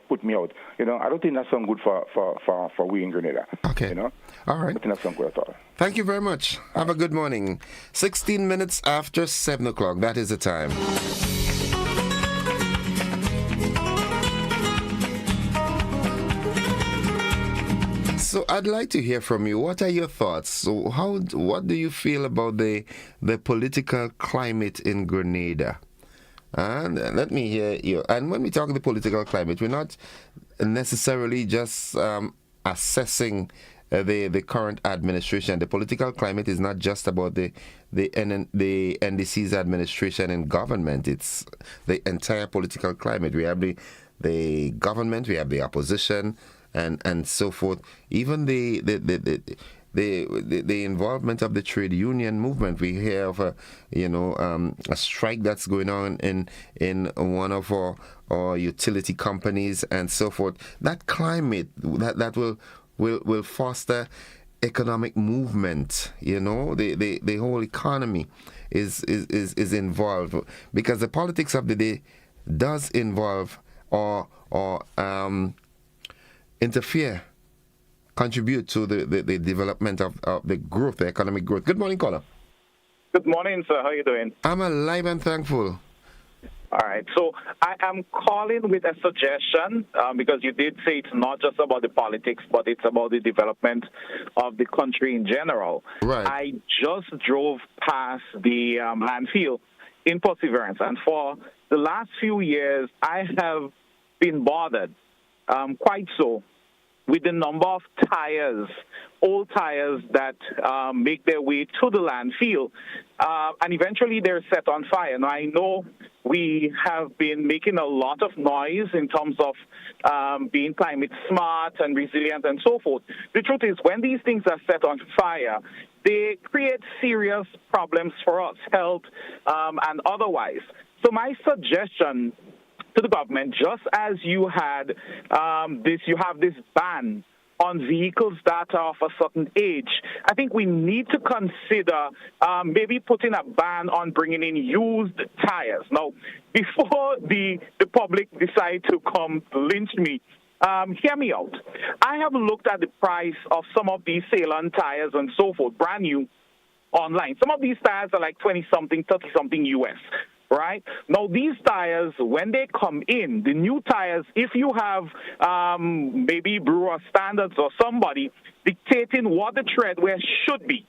You know, I don't think that's good for we in Grenada. Okay. You know? All right. I don't think that's good at all. Thank you very much. Have a good morning. 16 minutes after 7 o'clock. That is the time. So I'd like to hear from you. What are your thoughts? So what do you feel about the political climate in Grenada? And let me hear you. And when we talk the political climate, we're not necessarily just assessing the current administration. The political climate is not just about the NDC's administration and government. It's the entire political climate. We have the government, we have the opposition, and so forth. Even the involvement of the trade union movement. We hear of a strike that's going on in one of our utility companies and so forth. That climate that will foster economic movement. You know, the whole economy is involved because the politics of the day does involve or contribute to the development of the growth, the economic growth. Good morning, caller. Good morning, sir. How are you doing? I'm alive and thankful. All right. So I am calling with a suggestion because you did say it's not just about the politics, but it's about the development of the country in general. Right. I just drove past the landfill in Perseverance, and for the last few years, I have been bothered, quite so, with the number of tires, old tires that make their way to the landfill, and eventually they're set on fire. Now, I know we have been making a lot of noise in terms of being climate smart and resilient and so forth. The truth is, when these things are set on fire, they create serious problems for us, health and otherwise. So my suggestion to the government, just as you had you have this ban on vehicles that are of a certain age, I think we need to consider maybe putting a ban on bringing in used tires. Now, before the public decide to come lynch me, hear me out. I have looked at the price of some of these Ceylon tires and so forth, brand new, online. Some of these tires are like 20-something, 30-something US. Right? Now, these tires, when they come in, the new tires, if you have maybe brewer standards or somebody dictating what the treadwear should be,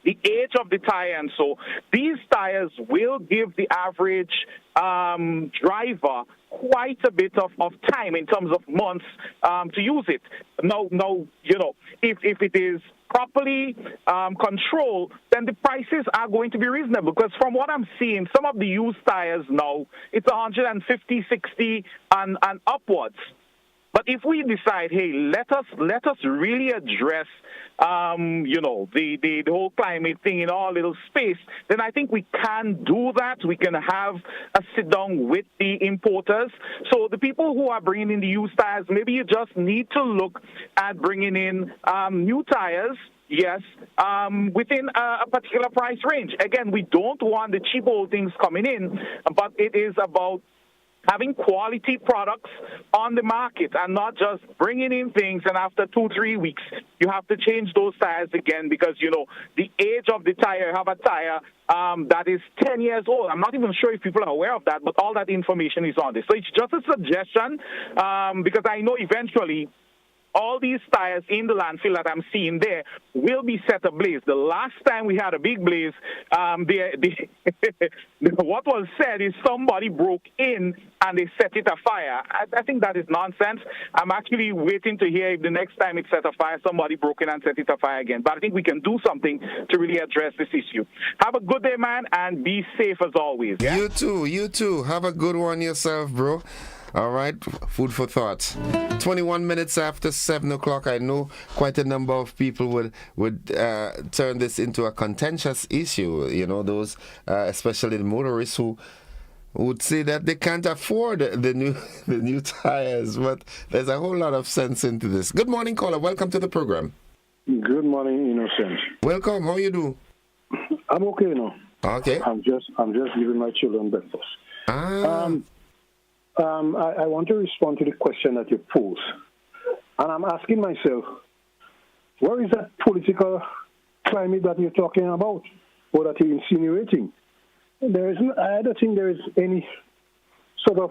the age of the tire, and so these tires will give the average driver quite a bit of time in terms of months to use it. Now, you know, if it is properly controlled, then the prices are going to be reasonable. Because from what I'm seeing, some of the used tires now, it's 150, 60, and upwards. But if we decide, hey, let us really address, you know, the whole climate thing in our little space, then I think we can do that. We can have a sit down with the importers. So the people who are bringing in the used tires, maybe you just need to look at bringing in new tires. Yes, within a particular price range. Again, we don't want the cheap old things coming in, but it is about having quality products on the market and not just bringing in things and after 2-3 weeks you have to change those tires again because, you know, the age of the tire, have a tire that is 10 years old. I'm not even sure if people are aware of that, but all that information is on this. So it's just a suggestion because I know eventually all these tires in the landfill that I'm seeing there will be set ablaze. The last time we had a big blaze, what was said is somebody broke in and they set it afire. I think that is nonsense. I'm actually waiting to hear if the next time it's set afire, somebody broke in and set it afire again. But I think we can do something to really address this issue. Have a good day, man, and be safe as always. Yeah. You too. Have a good one yourself, bro. All right, food for thought. 21 minutes after 7 o'clock. I know quite a number of people would turn this into a contentious issue. You know, those, especially the motorists who would say that they can't afford the new tires. But there's a whole lot of sense into this. Good morning, caller. Welcome to the program. Good morning, Innocent. Welcome. How you do? I'm okay now. Okay. I'm just giving my children breakfast. I want to respond to the question that you posed. And I'm asking myself, where is that political climate that you're talking about or that you're insinuating? I don't think there is any sort of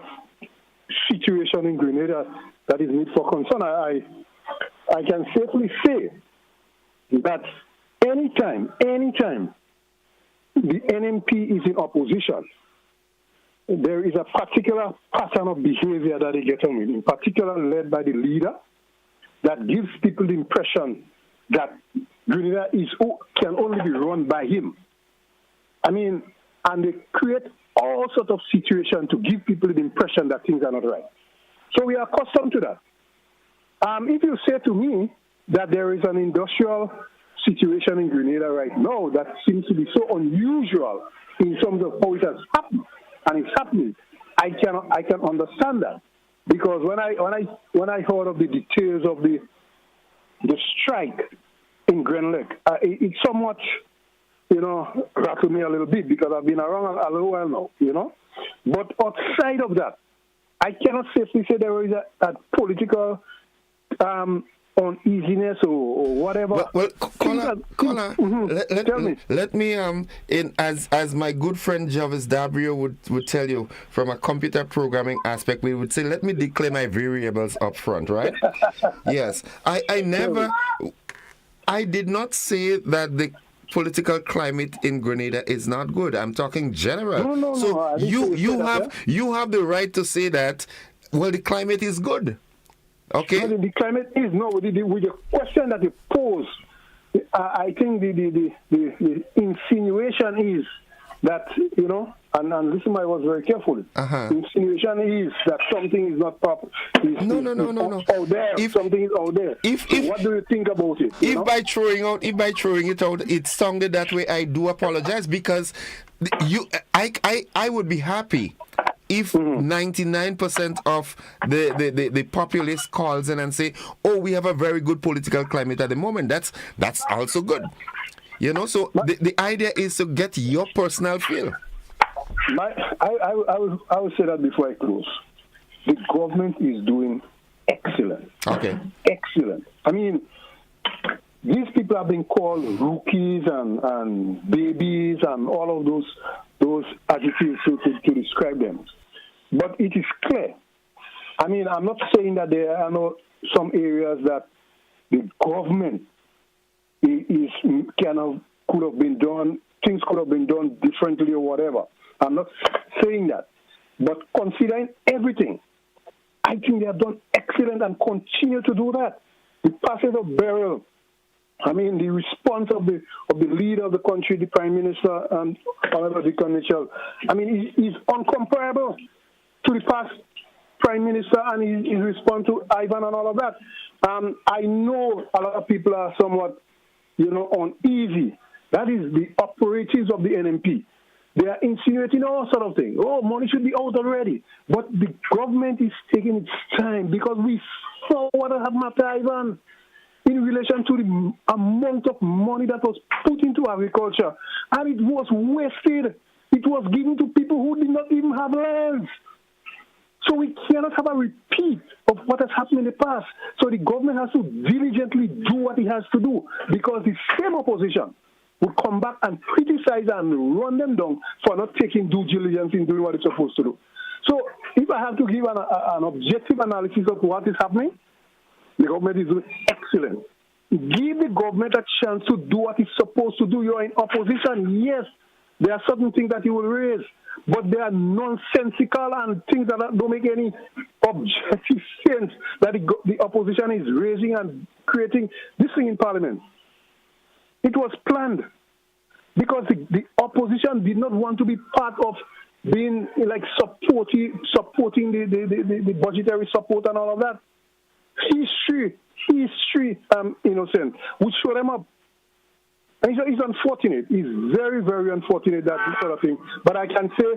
situation in Grenada that is need for concern. I can safely say that anytime the NMP is in opposition, there is a particular pattern of behavior that they get on with, in particular led by the leader, that gives people the impression that Grenada can only be run by him. I mean, and they create all sorts of situations to give people the impression that things are not right. So we are accustomed to that. If you say to me that there is an industrial situation in Grenada right now that seems to be so unusual in terms of how it has happened, and it's happening, I can understand that, because when I heard of the details of the strike in Grenada, it somewhat, you know, rattled me a little bit because I've been around a little while now, you know. But outside of that, I cannot safely say there is a political uneasiness or whatever. Well, caller, let me as my good friend Jarvis Dabrio would tell you, from a computer programming aspect, we would say, let me declare my variables up front, right? Yes. I did not say that the political climate in Grenada is not good. I'm talking general. No, so you have the right to say that. Well, the climate is good. Okay. No, the climate is with the question that you pose. I think the insinuation is that, and listen, I was very careful. The insinuation is that something is not proper. No. Out there, something is out there. What do you think about it? If by throwing it out, it sounded that way, I do apologize, because I would be happy if 99% of the populace calls in and say, "Oh, we have a very good political climate at the moment." That's also good. So the idea is to get your personal feel. I will say that before I close. The government is doing excellent. Okay. Excellent. I mean, these people are being called rookies and babies and all of those adjectives to describe them. But it is clear. I mean, I'm not saying that there are some areas that the government could have been done, things could have been done differently or whatever. I'm not saying that. But considering everything, I think they have done excellent and continue to do that. The passage of Beryl, I mean, the response of the leader of the country, the Prime Minister, and Honorable Deacon Mitchell, I mean, is uncomparable to the past Prime Minister and his response to Ivan and all of that. I know a lot of people are somewhat, uneasy. That is the operatives of the NMP. They are insinuating all sort of things. Oh, money should be out already. But the government is taking its time because we saw what happened after Ivan in relation to the amount of money that was put into agriculture. And it was wasted. It was given to people who did not even have lands. So we cannot have a repeat of what has happened in the past. So the government has to diligently do what it has to do, because the same opposition will come back and criticize and run them down for not taking due diligence in doing what it's supposed to do. So if I have to give an objective analysis of what is happening, the government is doing excellent. Give the government a chance to do what it's supposed to do. You're in opposition, yes. There are certain things that you will raise, but they are nonsensical and things that don't make any objective sense that the opposition is raising and creating this thing in Parliament. It was planned because the opposition did not want to be part of being like supporting the budgetary support and all of that. History, innocent. We show them up. And it's unfortunate. It's very, very unfortunate that this sort of thing. But I can say,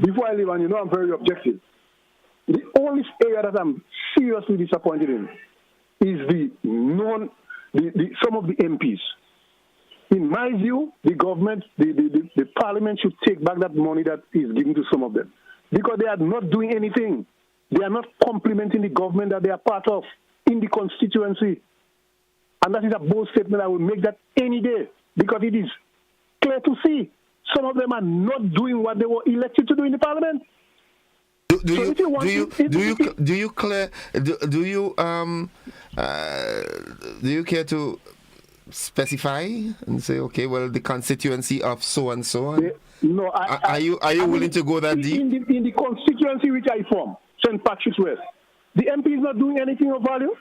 before I leave, and I'm very objective, the only area that I'm seriously disappointed in is some of the MPs. In my view, the government, the parliament should take back that money that is given to some of them, because they are not doing anything. They are not complementing the government that they are part of in the constituency. And that is a bold statement. I will make that any day, because it is clear to see some of them are not doing what they were elected to do in the parliament. Do you care to specify and say, okay, well, the constituency of so and so? No, are you willing to go that deep? In the constituency which I form, St. Patrick's West, the MP is not doing anything of value.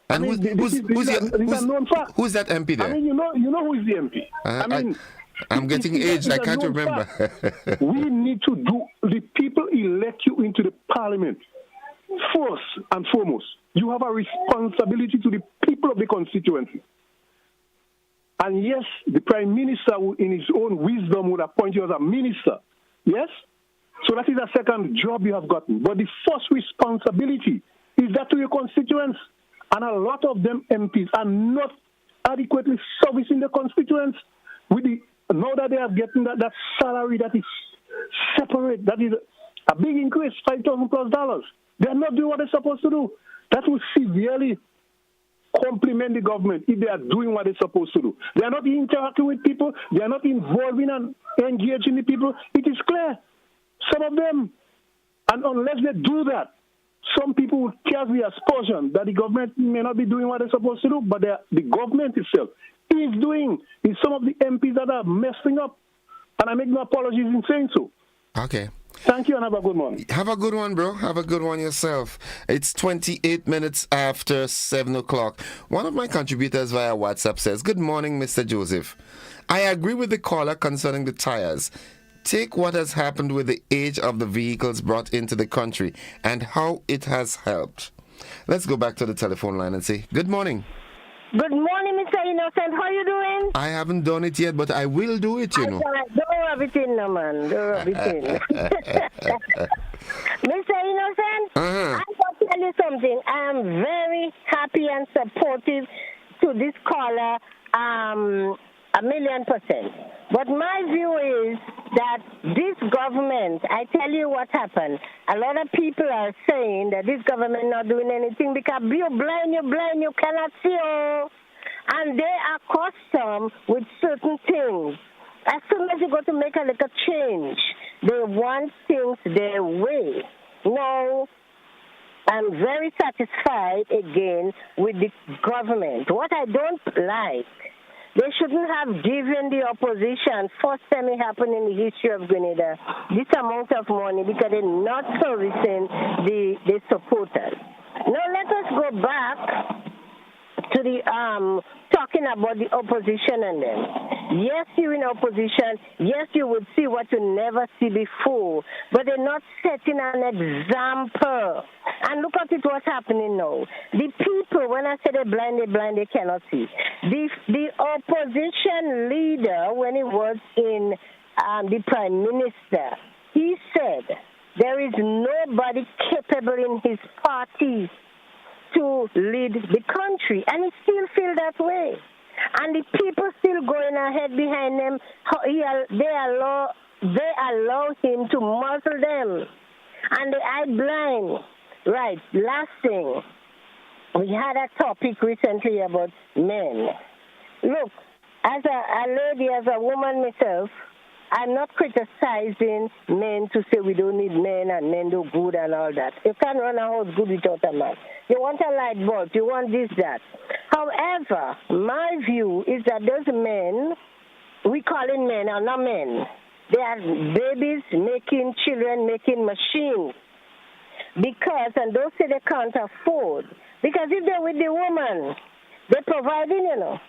And who's that MP there? I mean, you know who is the MP. I'm getting aged. I can't remember. We need to do. The people elect you into the parliament. First and foremost, you have a responsibility to the people of the constituency. And yes, the Prime Minister, in his own wisdom, would appoint you as a minister. Yes? So that is a second job you have gotten. But the first responsibility is that to your constituents. And a lot of them MPs are not adequately servicing the constituents. Now that they are getting that salary that is separate, that is a big increase, $5,000+. They are not doing what they're supposed to do. That will severely compliment the government if they are doing what they're supposed to do. They are not interacting with people. They are not involving and engaging the people. It is clear. Some of them, and unless they do that, some people will cast the aspersion that the government may not be doing what they're supposed to do, but the government itself is doing. It's some of the MPs that are messing up. And I make no apologies in saying so. Okay. Thank you and have a good one. Have a good one, bro. Have a good one yourself. It's 28 minutes after 7 o'clock. One of my contributors via WhatsApp says, "Good morning, Mr. Joseph. I agree with the caller concerning the tires. Take what has happened with the age of the vehicles brought into the country and how it has helped." Let's go back to the telephone line and say, "Good morning." Good morning, Mr. Innocent. How you doing? I haven't done it yet, but I will do it, you know. Don't rub it in, no, man. Don't rub it in. Mr. Innocent, I want to tell you something. I am very happy and supportive to this caller, 1,000,000%. But my view is that this government, I tell you what happened. A lot of people are saying that this government not doing anything because you're blind, you cannot see. Oh. And they are accustomed with certain things. As soon as you go to make a little change, they want things their way. No, I'm very satisfied again with the government. What I don't like, they shouldn't have given the opposition, first time it happened in the history of Grenada, this amount of money because they're not servicing the supporters. Now let us go back to the talking about the opposition and them. Yes, you're in opposition. Yes, you would see what you never see before, but they're not setting an example. And look at it, what's happening now. The people, when I say they're blind, they cannot see. The opposition leader, when he was in the prime minister, he said there is nobody capable in his party to lead the country, and he still feel that way. And the people still going ahead behind them. They allow him to muzzle them, and they are blind. Right. Last thing, we had a topic recently about men. Look, as a lady, as a woman myself, I'm not criticizing men to say we don't need men and men do good and all that. You can't run a house good without a man. You want a light bulb, you want this, that. However, my view is that those men, we call it men, are not men. They are babies making children, making machines. Because, and those say they can't afford. Because if they're with the woman, they're providing, you know.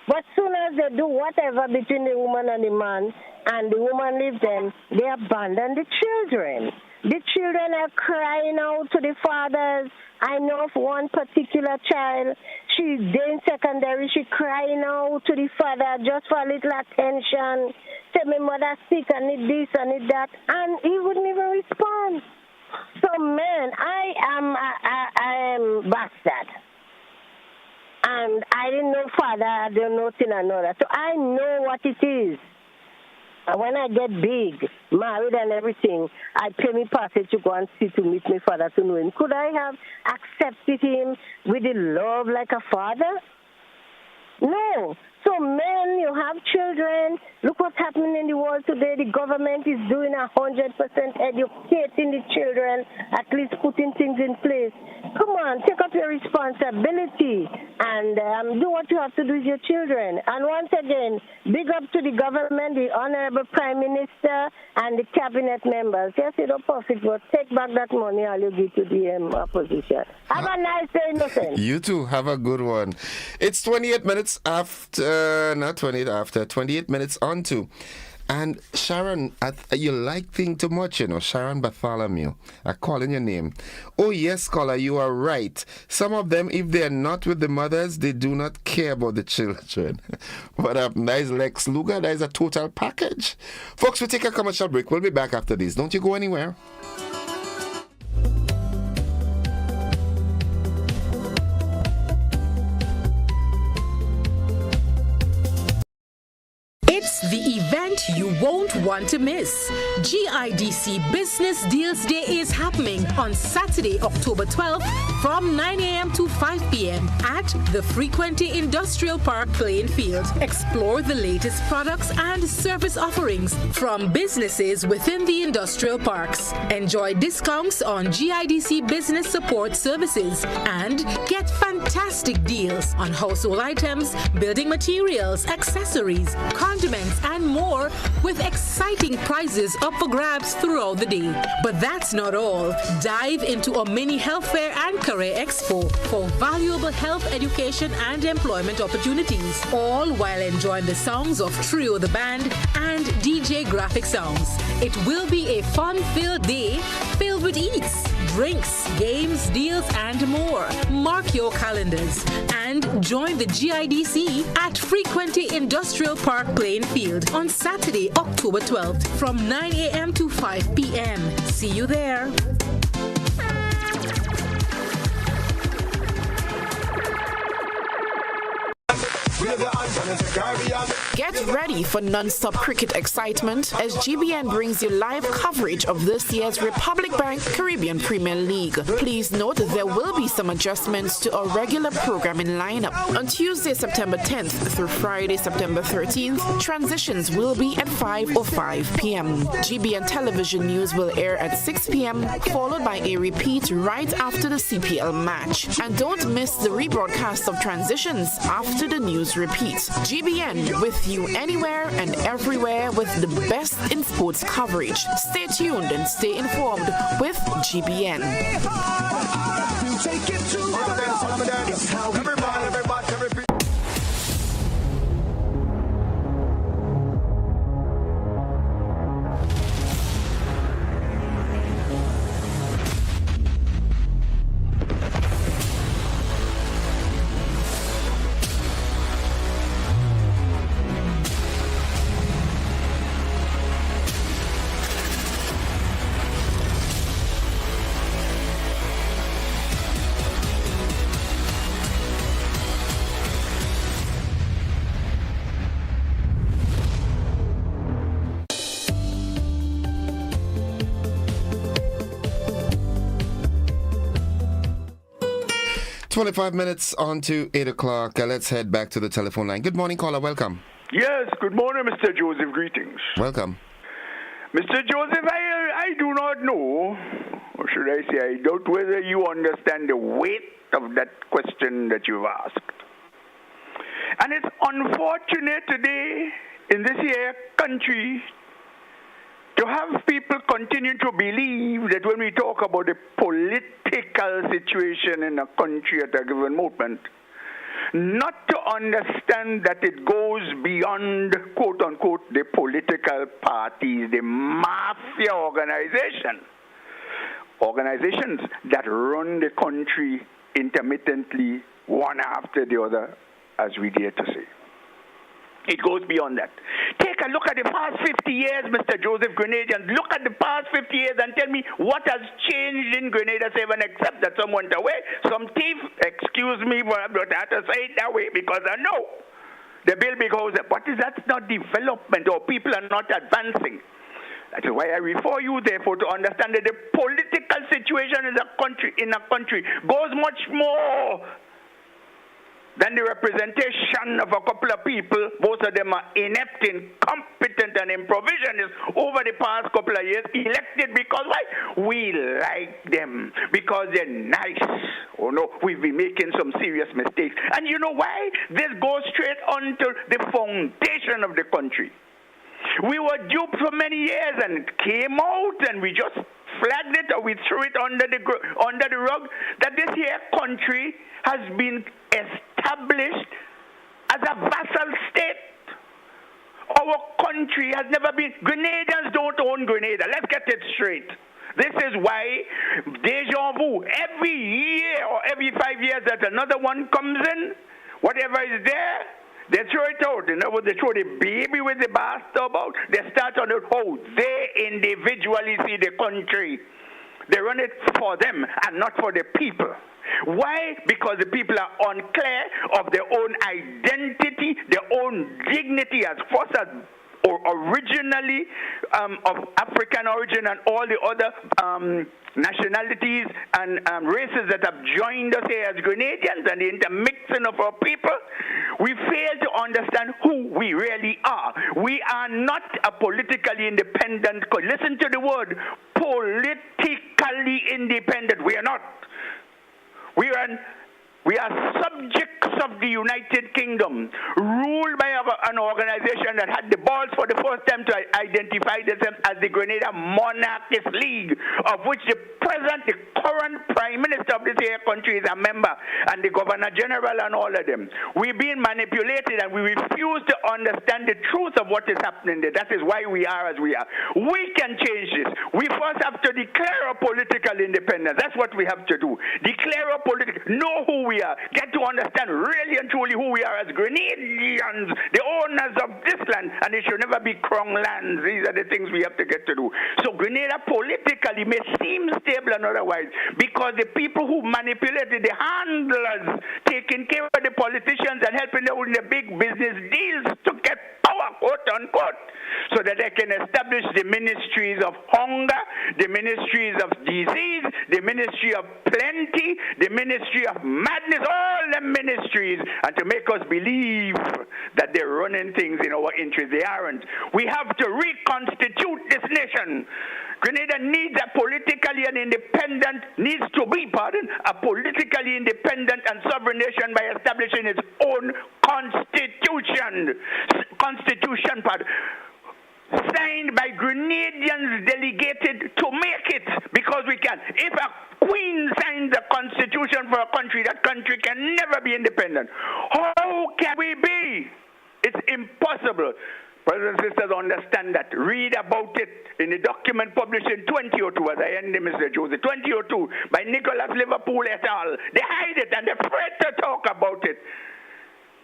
But soon as they do whatever between the woman and the man, and the woman leaves them, they abandon the children. The children are crying out to the fathers. I know of one particular child, she's in secondary, she crying out to the father just for a little attention. Say, my mother sick, I need this, I need that. And he wouldn't even respond. So, man, I am bastard. And I didn't know father, I don't know thing and all that. So I know what it is. And when I get big, married and everything, I pay me passage to go and see to meet my father to know him. Could I have accepted him with the love like a father? No. So men, you have children. Look what's happening in the world today. The government is doing 100% educating the children, at least putting things in place. Come on, take up your responsibility and do what you have to do with your children. And once again, big up to the government, the Honorable Prime Minister, and the cabinet members. Yes, you don't profit, but take back that money all you give to the opposition. Have a nice day, Innocent. You too. Have a good one. It's 28 minutes after. Not 28 after, 28 minutes on to. And Sharon, you like things too much, you know. Sharon Bartholomew, I call in your name. Oh yes, caller, you are right. Some of them, if they are not with the mothers, they do not care about the children. But that is Lex Luger, that is a total package. Folks, we'll take a commercial break. We'll be back after this. Don't you go anywhere. It's the event you won't want to miss. GIDC Business Deals Day is happening on Saturday, October 12th from 9 a.m. to 5 p.m. at the Frequenty Industrial Park Plainfield. Explore the latest products and service offerings from businesses within the industrial parks. Enjoy discounts on GIDC business support services and get fantastic deals on household items, building materials, accessories, condiments, and more, with exciting prizes up for grabs throughout the day. But that's not all. Dive into a mini health fair and career expo for valuable health education and employment opportunities, all while enjoying the songs of Trio the Band and DJ Graphic Sounds. It will be a fun-filled day filled with eats, drinks, games, deals, and more. Mark your calendars and join the GIDC at Frequenty Industrial Park Plainfield on Saturday, October 12th from 9 a.m. to 5 p.m. See you there. Get ready for non-stop cricket excitement as GBN brings you live coverage of this year's Republic Bank Caribbean Premier League. Please note there will be some adjustments to our regular programming lineup. On Tuesday, September 10th through Friday, September 13th, transitions will be at 5:05 p.m. GBN television news will air at 6 p.m., followed by a repeat right after the CPL match. And don't miss the rebroadcast of transitions after the news repeat. GBN with you anywhere and everywhere with the best in sports coverage. Stay tuned and stay informed with GBN. 25 minutes on to 8 o'clock. Let's head back to the telephone line. Good morning, caller. Welcome. Yes, good morning, Mr. Joseph. Greetings. Welcome. Mr. Joseph, I do not know, or should I say, I doubt whether you understand the weight of that question that you've asked. And it's unfortunate today in this here country to have people continue to believe that when we talk about the political situation in a country at a given moment, not to understand that it goes beyond, quote unquote, the political parties, the mafia organizations that run the country intermittently, one after the other, as we dare to say. It goes beyond that. Take a look at the past 50 years, Mr. Joseph Grenadian. Look at the past 50 years and tell me what has changed in Grenada 7 except that some went away. Some thief, excuse me, but I have to say it that way because I know the bill because what is that's not development or people are not advancing. That is why I refer you, therefore, to understand that the political situation in a country goes much more than the representation of a couple of people. Most of them are inept, incompetent, and improvisionists over the past couple of years, elected because why? We like them, because they're nice. Oh no, we've been making some serious mistakes. And you know why? This goes straight onto the foundation of the country. We were duped for many years and it came out and we just flagged it or we threw it under the rug that this here country has been established as a vassal state. Our country has never been, Grenadians don't own Grenada. Let's get it straight. This is why deja vu, every year or every 5 years that another one comes in, whatever is there, they throw it out. You know, they throw the baby with the bathtub out. They start on the how they individually see the country. They run it for them and not for the people. Why? Because the people are unclear of their own identity, their own dignity as first as originally of African origin and all the other nationalities and races that have joined us here as Grenadians and the intermixing of our people, we fail to understand who we really are. We are not a politically independent. Listen to the word, politically independent. We are not. We are subjects of the United Kingdom, ruled by an organization that had the balls for the first time to identify themselves as the Grenada Monarchist League, of which the current Prime Minister of this here country is a member, and the Governor General and all of them. We're being manipulated and we refuse to understand the truth of what is happening there. That is why we are as we are. We can change this. We first have to declare our political independence. That's what we have to do. Declare our political, know who we are, get to understand really and truly who we are as Grenadians, the owners of this land, and it should never be Crown lands. These are the things we have to get to do. So Grenada politically may seem stable and otherwise because the people who manipulated the handlers, taking care of the politicians and helping them with the big business deals to get power, quote unquote, so that they can establish the ministries of hunger, the ministries of disease, the ministry of plenty, the ministry of madness, all the ministries, and to make us believe that they're running things in our interest. They aren't. We have to reconstitute this nation. Grenada needs a politically and independent, a politically independent and sovereign nation by establishing its own constitution. Signed by Grenadians delegated to make it, because we can. If a queen signs a constitution for a country, that country can never be independent. How can we be? It's impossible. Brothers and sisters, understand that. Read about it in the document published in 2002, as I end, Mr. Joseph, 2002, by Nicholas Liverpool et al. They hide it and they're afraid to talk about it.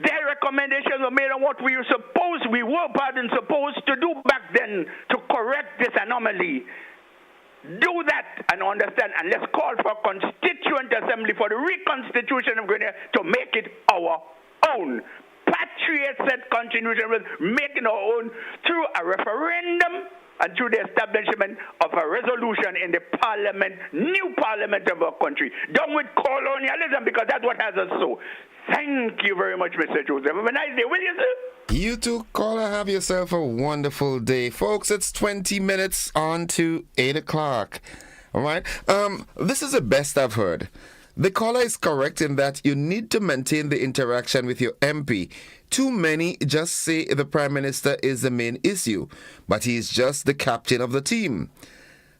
Their recommendations were made on what we were supposed to do back then to correct this anomaly. Do that and understand, and let's call for a constituent assembly for the reconstitution of Grenada to make it our own. Patriot-set constitution was making our own through a referendum and through the establishment of a resolution in the parliament, new parliament of our country. Done with colonialism, because that's what has us so. Thank you very much, Mr. Joseph. Have a nice day, will you, sir? You too, caller. Have yourself a wonderful day. Folks, it's 20 minutes on to 8 o'clock. All right? This is the best I've heard. The caller is correct in that you need to maintain the interaction with your MP. Too many just say the Prime Minister is the main issue, but he is just the captain of the team.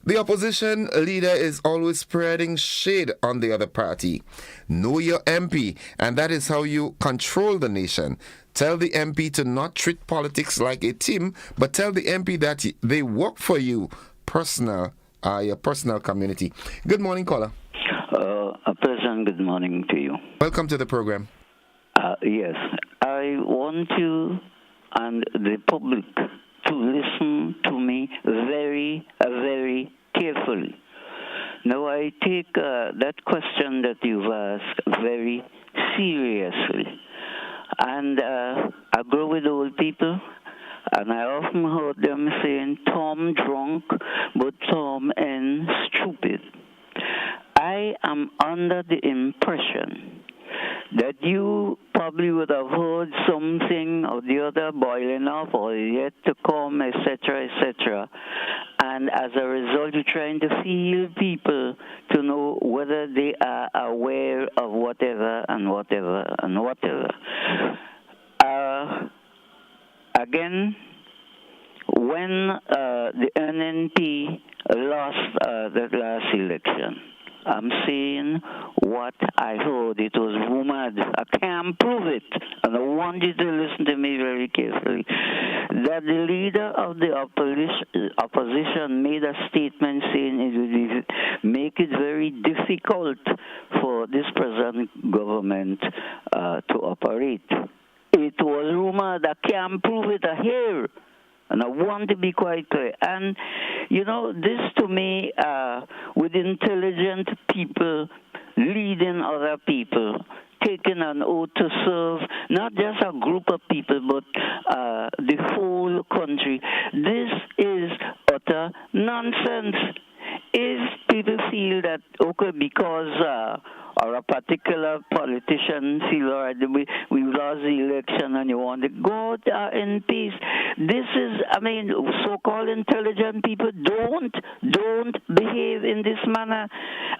The opposition leader is always spreading shade on the other party. Know your MP, and that is how you control the nation. Tell the MP to not treat politics like a team, but tell the MP that they work for you, your personal community. Good morning, caller. A pleasant good morning to you. Welcome to the program. Yes, I want you and the public to listen to me very, very carefully. Now, I take that question that you've asked very seriously. And I grow with old people, and I often heard them saying, Tom drunk, but Tom ain't stupid. I am under the impression that you probably would have heard something or the other boiling up or yet to come, etc., etc. And as a result, you're trying to feel people to know whether they are aware of whatever and whatever and whatever. Again, when the NNP lost the last election, I'm saying what I heard. It was rumored. I can't prove it. And I want you to listen to me very carefully. That the leader of the opposition made a statement saying it would make it very difficult for this present government to operate. It was rumored. I can't prove it here. And I want to be quite clear. And, you know, this to me, with intelligent people leading other people taken an oath to serve not just a group of people, but the whole country. This is utter nonsense. If people feel that, okay, because or a particular politician feel, all right, we lost the election and you want to go out in peace. This is, I mean, so-called intelligent people don't behave in this manner,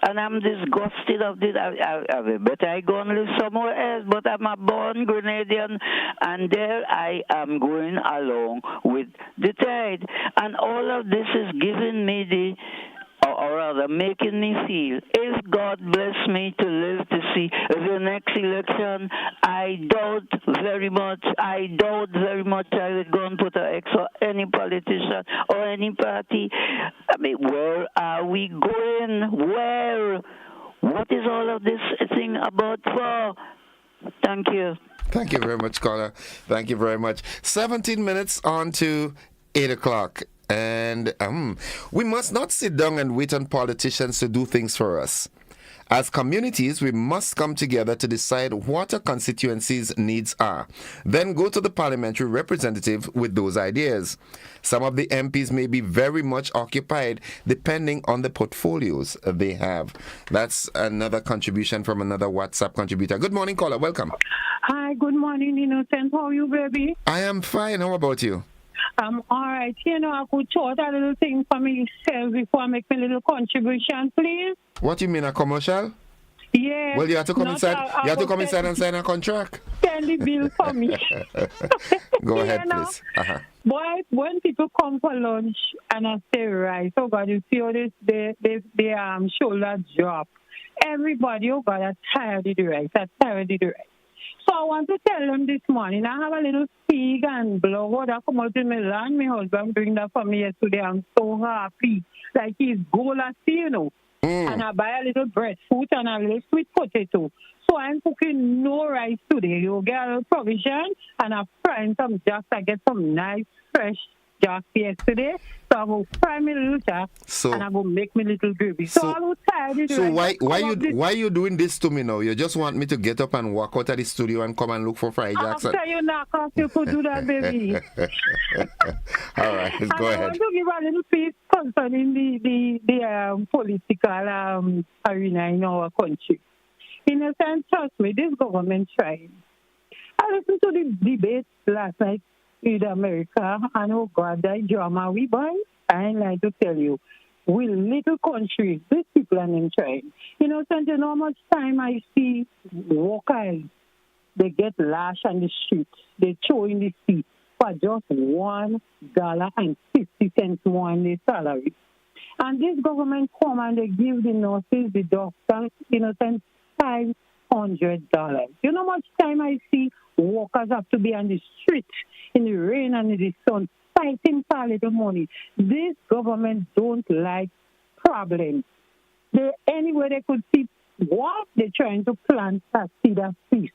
and I'm disgusted of this. I bet I go and live somewhere else, but I'm a born Grenadian, and there I am going along with the tide. And all of this is giving me the, or rather making me feel, if God bless me to live to see the next election, I doubt very much I would go and put an X for any politician or any party. I mean, where are we going? Where? What is all of this thing about for? Thank you. Thank you very much, caller. Thank you very much. 17 minutes on to 8 o'clock. And we must not sit down and wait on politicians to do things for us. As communities, we must come together to decide what a constituency's needs are. Then go to the parliamentary representative with those ideas. Some of the MPs may be very much occupied depending on the portfolios they have. That's another contribution from another WhatsApp contributor. Good morning, caller. Welcome. Hi, good morning, Innocent. How are you, baby? I am fine. How about you? I'm all right. You know, I could thought a little thing for myself before I make my little contribution, please. What you mean, a commercial? Yeah. Well, you have to come inside. You have to come inside and sign a contract. Send the bill for me. Go ahead, please. Uh-huh. Boy, when people come for lunch and I say, right, oh God, you see all this, they shoulder drop. Everybody, oh God, I'm tired of the rice. I'm tired of the rice. So I want to tell them this morning, I have a little pig and blog that come out in my land. My husband bring that for me yesterday. I'm so happy. Like he's gola, you know. And I buy a little breadfruit and a little sweet potato. So I'm cooking no rice today. You get a little provision and I'm frying some jacks. I get some nice fresh jacks yesterday. So I will fry me little jacks and I will make me little gravy. So I will tired. So why you doing this to me now? You just want me to get up and walk out of the studio and come and look for fried jacks? After you knock off, you could do that, baby. All right, go ahead. I want to give a little piece concerning the political arena in our country. In a sense, trust me, this government trying. I listened to the debate last night in America, and oh God, that drama we buy, I ain't like to tell you. We little country, these people are not trying. You know, since you know how much time I see walkers, they get lashed on the street, they throw in the seat for just $1.50 more in their salary. And this government come and they give the nurses, the doctors, you know, $500. You know how much time I see workers have to be on the street in the rain and in the sun fighting for a little money. This government don't like problems. Anywhere they could see what they're trying to plant a seed of peace.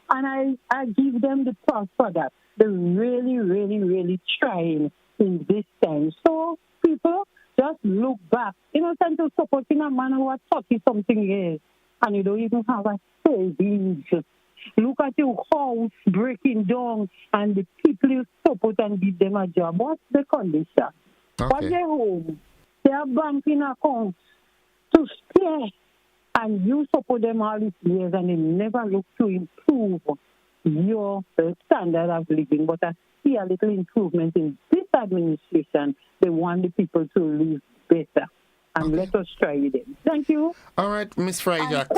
And I give them the props for that. They're really, really, really trying in this time. So people just look back. You know, trying to supporting a man who has 30-something years and you don't even have a savings. Look at your house breaking down and the people you support and give them a job. What's the condition? Okay. What's their home? Their banking accounts to spare. And you support them all these years and they never look to improve your standard of living. But I see a little improvement in this administration. They want the people to live better. And let us try with it. Thank you. All right, Miss Fryjacks.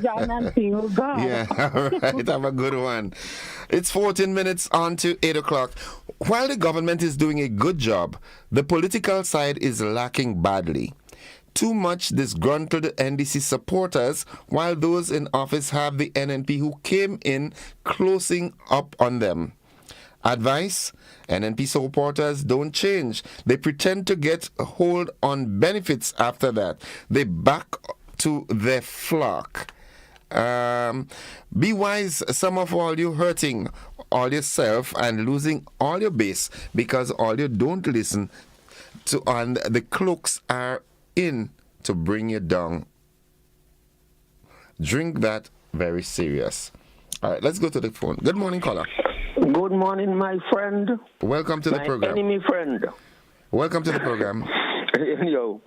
Yeah, all right. Have a good one. It's 14 minutes on to 8 o'clock. While the government is doing a good job, the political side is lacking badly. Too much disgruntled NDC supporters, while those in office have the NNP who came in closing up on them. Advice: NNP supporters don't change. They pretend to get a hold on benefits after that. They back to their flock. Be wise, some of all you hurting all yourself and losing all your base because all you don't listen to and the cloaks are in to bring you down. Drink that very serious. All right, let's go to the phone. Good morning, caller. Good morning, my friend. Welcome to the program. My enemy friend. Welcome to the program. Yo.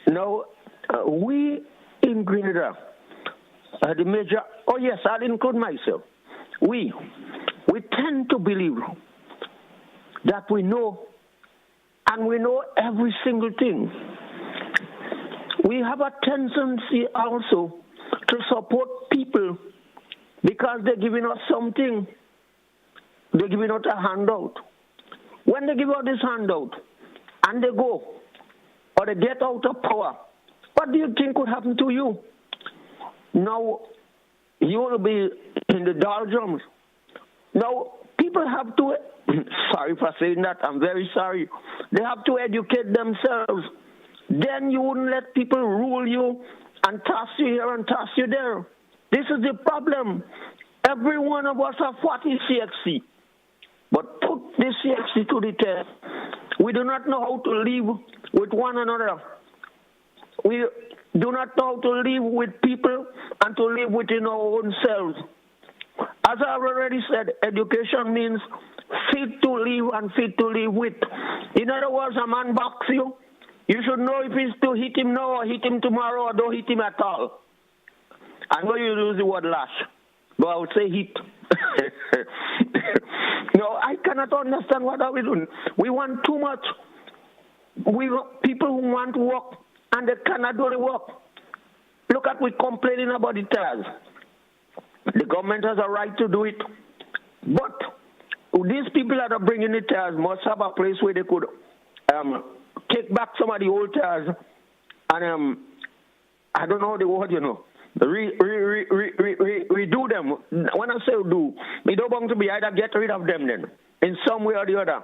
Now, we in Grenada, the major, oh yes, I'll include myself. We tend to believe that we know, and we know every single thing. We have a tendency also to support people because they're giving us something. They're giving out a handout. When they give out this handout and they go or they get out of power, what do you think could happen to you? Now, you will be in the doldrums. Now, people have to, sorry for saying that, I'm very sorry. They have to educate themselves. Then you wouldn't let people rule you and toss you here and toss you there. This is the problem. Every one of us have 40 CXC. But put this CXC to the test. We do not know how to live with one another. We do not know how to live with people and to live within our own selves. As I've already said, education means fit to live and fit to live with. In other words, a man box you. You should know if it's to hit him now or hit him tomorrow or don't hit him at all. I know you use the word lash, but I would say hit. No, I cannot understand what are we doing. We want too much. We want people who want to work and they cannot do the work. Look at we complaining about the tires. The government has a right to do it, but these people that are bringing the tires must have a place where they could take back some of the old tires and I don't know the word, redo them. When I say do, we don't want to be either get rid of them then, in some way or the other.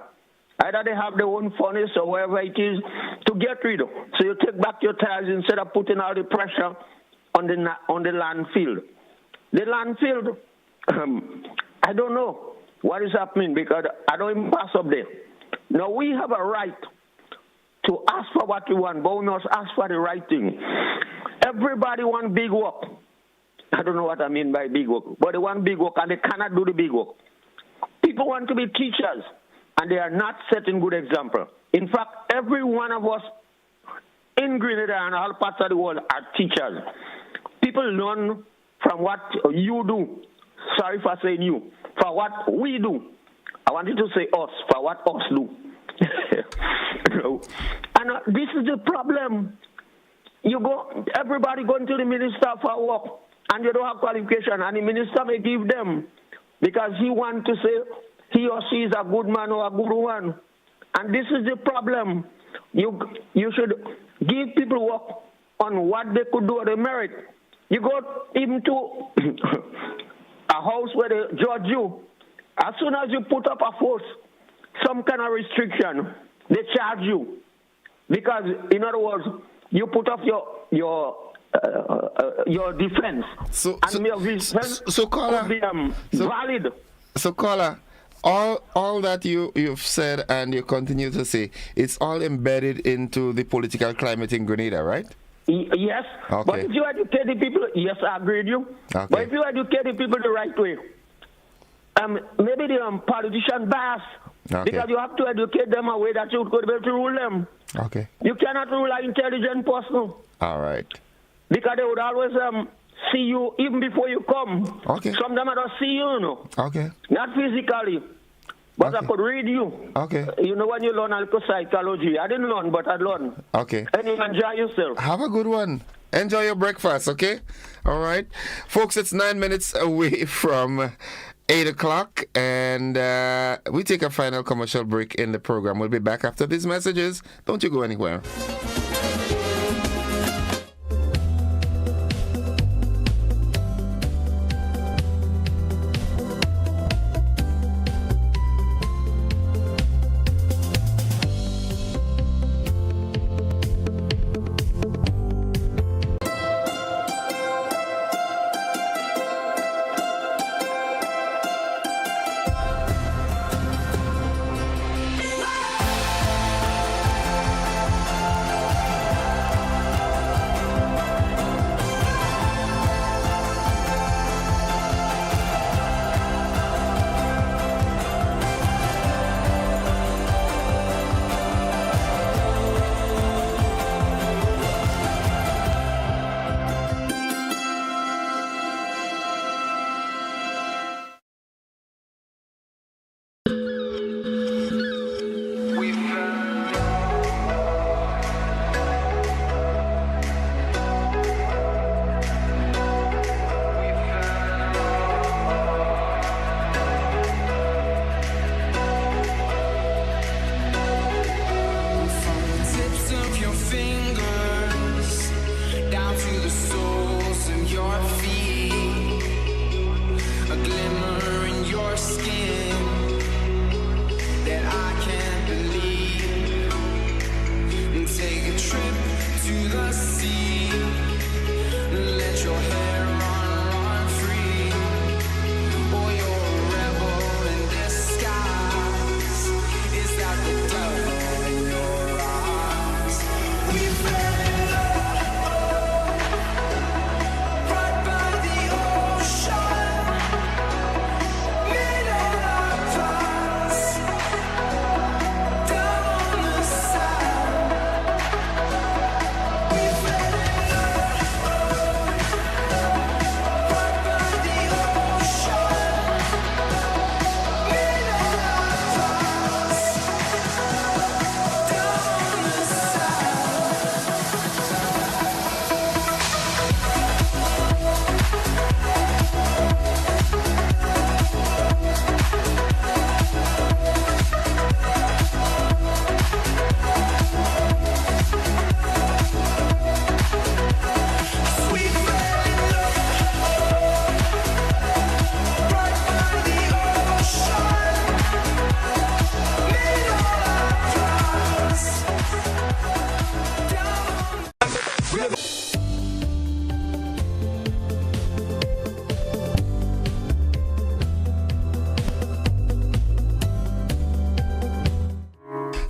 Either they have their own furnace or wherever it is to get rid of. So you take back your tires instead of putting all the pressure on the landfill. The landfill, I don't know what is happening because I don't even pass up there. Now we have a right to ask for what we want, but we must ask for the right thing. Everybody wants big work. I don't know what I mean by big work, but they want big work and they cannot do the big work. People want to be teachers and they are not setting good example. In fact, every one of us in Grenada and all parts of the world are teachers. People learn from what you do. Sorry for saying you. For what we do. I wanted to say us, for what us do. And this is the problem. You go, everybody going to the minister for work, and you don't have qualification, and the minister may give them because he wants to say he or she is a good man or a good woman. And this is the problem. You should give people work on what they could do or they merit. You go even to a house where they judge you. As soon as you put up a force, some kind of restriction, they charge you. Because, in other words, you put up your defense. So caller, could be valid. So, caller, all that you've said and you continue to say, it's all embedded into the political climate in Grenada, right? Yes. Okay. But if you educate the people, yes, I agree with you. Okay. But if you educate the people the right way, maybe the politician bias. Okay. Because you have to educate them a way that you could be able to rule them. Okay. You cannot rule an intelligent person. All right. Because they would always see you even before you come. Okay. Some of them don't see you, Okay. Not physically. But I could read you. Okay. When you learn a little psychology. I didn't learn, but I learned. Okay. And you enjoy yourself. Have a good one. Enjoy your breakfast, okay? All right. Folks, it's 9 minutes away from 8 o'clock, and we take a final commercial break in the program. We'll be back after these messages. Don't you go anywhere.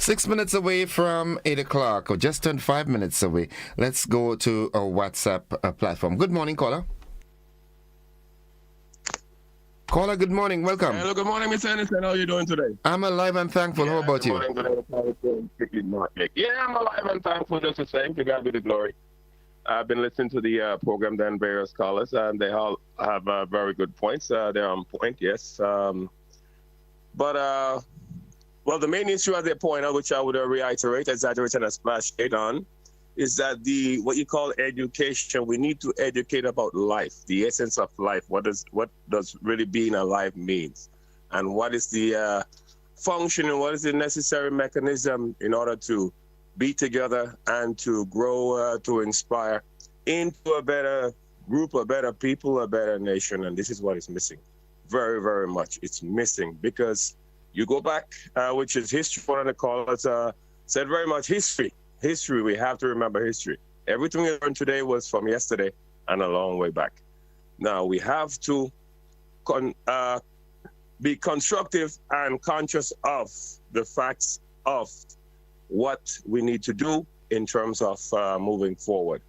6 minutes away from 8 o'clock, or just turned 5 minutes away. Let's go to our WhatsApp platform. Good morning, caller. Caller, good morning. Welcome. Hello, good morning, Mr. Anderson. How are you doing today? I'm alive and thankful. How about you? Yeah, I'm alive and thankful, just the same. To God be the glory. I've been listening to the program, then various callers, and they all have very good points. They're on point, yes. Well, the main issue at the point, which I would reiterate, exaggerate, and splash it on, is that what you call education, we need to educate about life, the essence of life. What does really being alive means, and what is the function, and what is the necessary mechanism in order to be together and to grow, to inspire into a better group, a better people, a better nation. And this is what is missing, very, very much. It's missing because you go back, which is history. One of the callers said very much history. History, we have to remember history. Everything we learned today was from yesterday and a long way back. Now, we have to be constructive and conscious of the facts of what we need to do in terms of moving forward.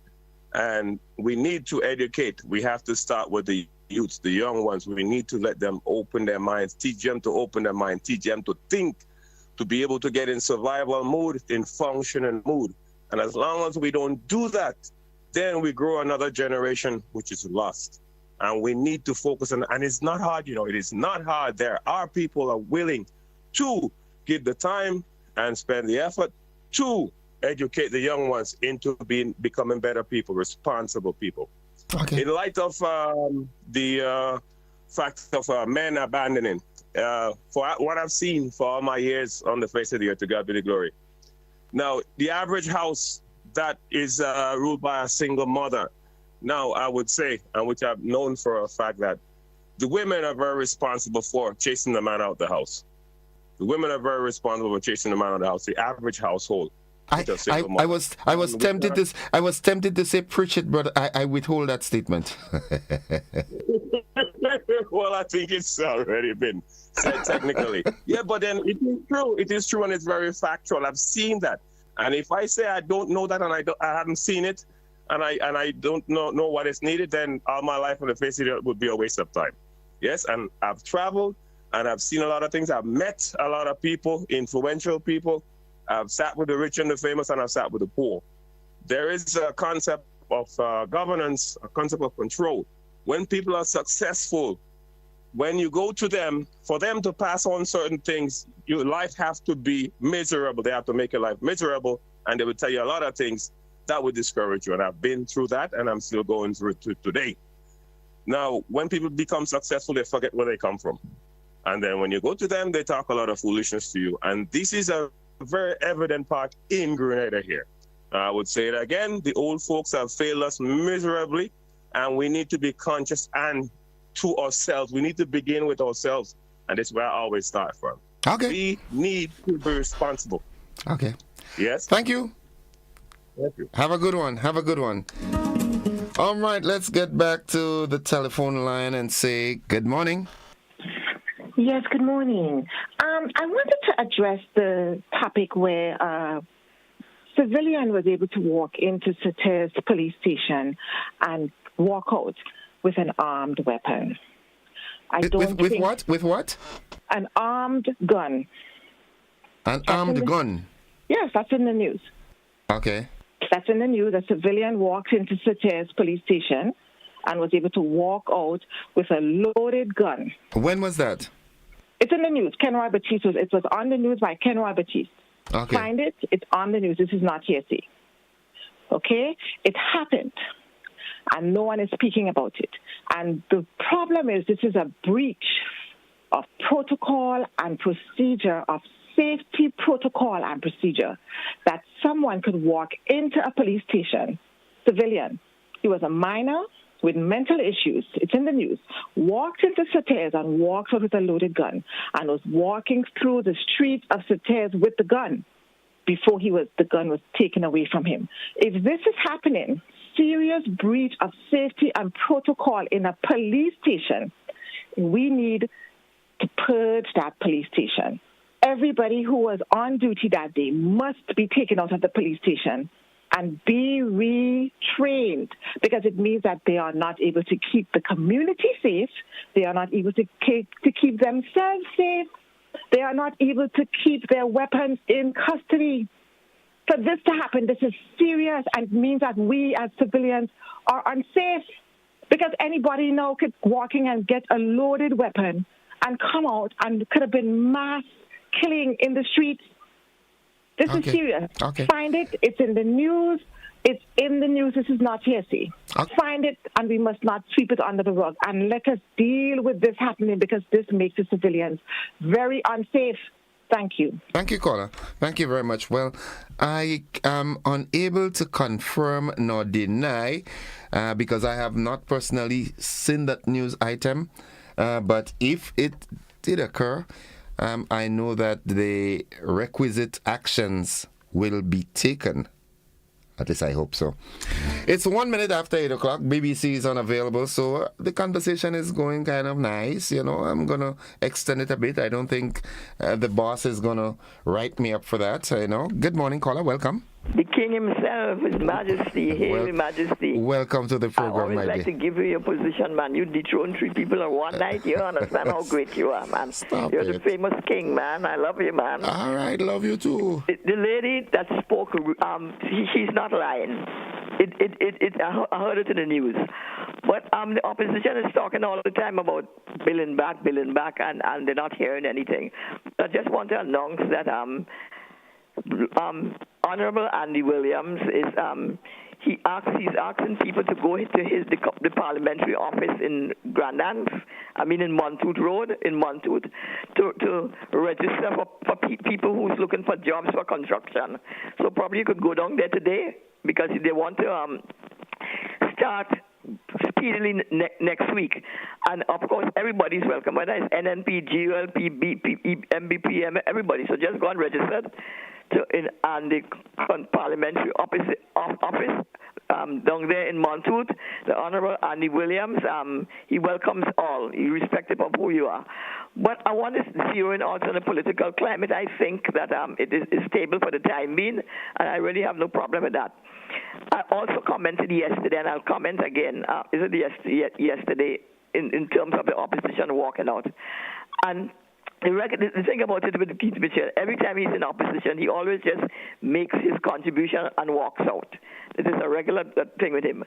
And we need to educate. We have to start with the youths, the young ones. We need to let them open their minds, teach them to open their mind, teach them to think, to be able to get in survival mood, in function mood. And as long as we don't do that, then we grow another generation which is lost. And we need to focus on, and it's not hard, it is not hard. There are people who are willing to give the time and spend the effort to educate the young ones into becoming better people, responsible people. Okay. In light of the fact of men abandoning, for what I've seen for all my years on the face of the earth, to God be the glory. Now, the average house that is ruled by a single mother, now I would say, and which I've known for a fact, that the women are very responsible for chasing the man out the house. The women are very responsible for chasing the man out of the house, the average household. I was tempted to say preach it, but I withhold that statement. Well, I think it's already been said technically. Yeah, but then it is true. It is true, and it's very factual. I've seen that. And if I say I don't know that, and I haven't seen it, and I don't know what is needed, then all my life on the face of it would be a waste of time. Yes, and I've traveled, and I've seen a lot of things. I've met a lot of people, influential people. I've sat with the rich and the famous, and I've sat with the poor. There is a concept of governance, a concept of control. When people are successful, when you go to them, for them to pass on certain things, your life has to be miserable. They have to make your life miserable, and they will tell you a lot of things that would discourage you. And I've been through that, and I'm still going through it today. Now, when people become successful, they forget where they come from. And then when you go to them, they talk a lot of foolishness to you. And this is a very evident part in Grenada here. I would say it again, the old folks have failed us miserably, and we need to be conscious and to ourselves. We need to begin with ourselves, and this is where I always start from. Okay. We need to be responsible. Okay. Yes. Thank you. Thank you. Have a good one. Have a good one. All right, let's get back to the telephone line and say good morning. Yes, good morning. I wanted to address the topic where a civilian was able to walk into Sater's police station and walk out with an armed weapon. With what? With what? An armed gun. An armed gun? Yes, that's in the news. Okay. That's in the news. A civilian walked into Sater's police station and was able to walk out with a loaded gun. When was that? It's in the news. Kenroy Batiste it was on the news by Kenroy Batiste. Okay. Find it. It's on the news. This is not hearsay. Okay? It happened, and no one is speaking about it. And the problem is this is a breach of protocol and procedure, of safety protocol and procedure, that someone could walk into a police station, civilian. He was a minor with mental issues. It's in the news. Walked into Sater's and walked out with a loaded gun and was walking through the streets of Sater's with the gun before the gun was taken away from him. If this is happening, serious breach of safety and protocol in a police station, we need to purge that police station. everybody who was on duty that day must be taken out of the police station and be retrained, because it means that they are not able to keep the community safe, they are not able to keep themselves safe, they are not able to keep their weapons in custody. For this to happen, this is serious and means that we as civilians are unsafe, because anybody now could walk in and get a loaded weapon and come out and could have been mass killing in the streets. This is serious. Find it. It's in the news. It's in the news. This is not hearsay. Find it, and we must not sweep it under the rug. And let us deal with this happening, because this makes the civilians very unsafe. Thank you. Thank you, caller. Thank you very much. Well, I am unable to confirm nor deny because I have not personally seen that news item. But if it did occur, I know that the requisite actions will be taken. At least I hope so. It's 1 minute after 8 o'clock. BBC is unavailable, so the conversation is going kind of nice. You know, I'm going to extend it a bit. I don't think the boss is going to write me up for that. You know. Good morning, caller. Welcome. The king himself, His Majesty, Hail Majesty. Welcome to the program, I always like to give you your position, man. You dethroned 3 people in one night. You understand how great you are, man. You're the famous king, man. I love you, man. All right, love you too. The lady that spoke, she's not lying. I heard it in the news. But the opposition is talking all the time about billing back, and they're not hearing anything. I just want to announce that Honorable Andy Williams is he's asking people to go to the parliamentary office in in Montoot Road in Montoot to register for people who's looking for jobs for construction. So probably you could go down there today, because they want to start speedily next week. And of course everybody's welcome, whether it's NNP, GULP, BP, MBP, everybody. So just go and register in the parliamentary office down there in Montoot. The Honorable Andy Williams, he welcomes all, irrespective of who you are. But I want to zero in also on the political climate. I think that it is stable for the time being, and I really have no problem with that. I also commented yesterday, and I'll comment again. Yesterday in terms of the opposition walking out, and the thing about it with Keith Mitchell, every time he's in opposition, he always just makes his contribution and walks out. It is a regular thing with him.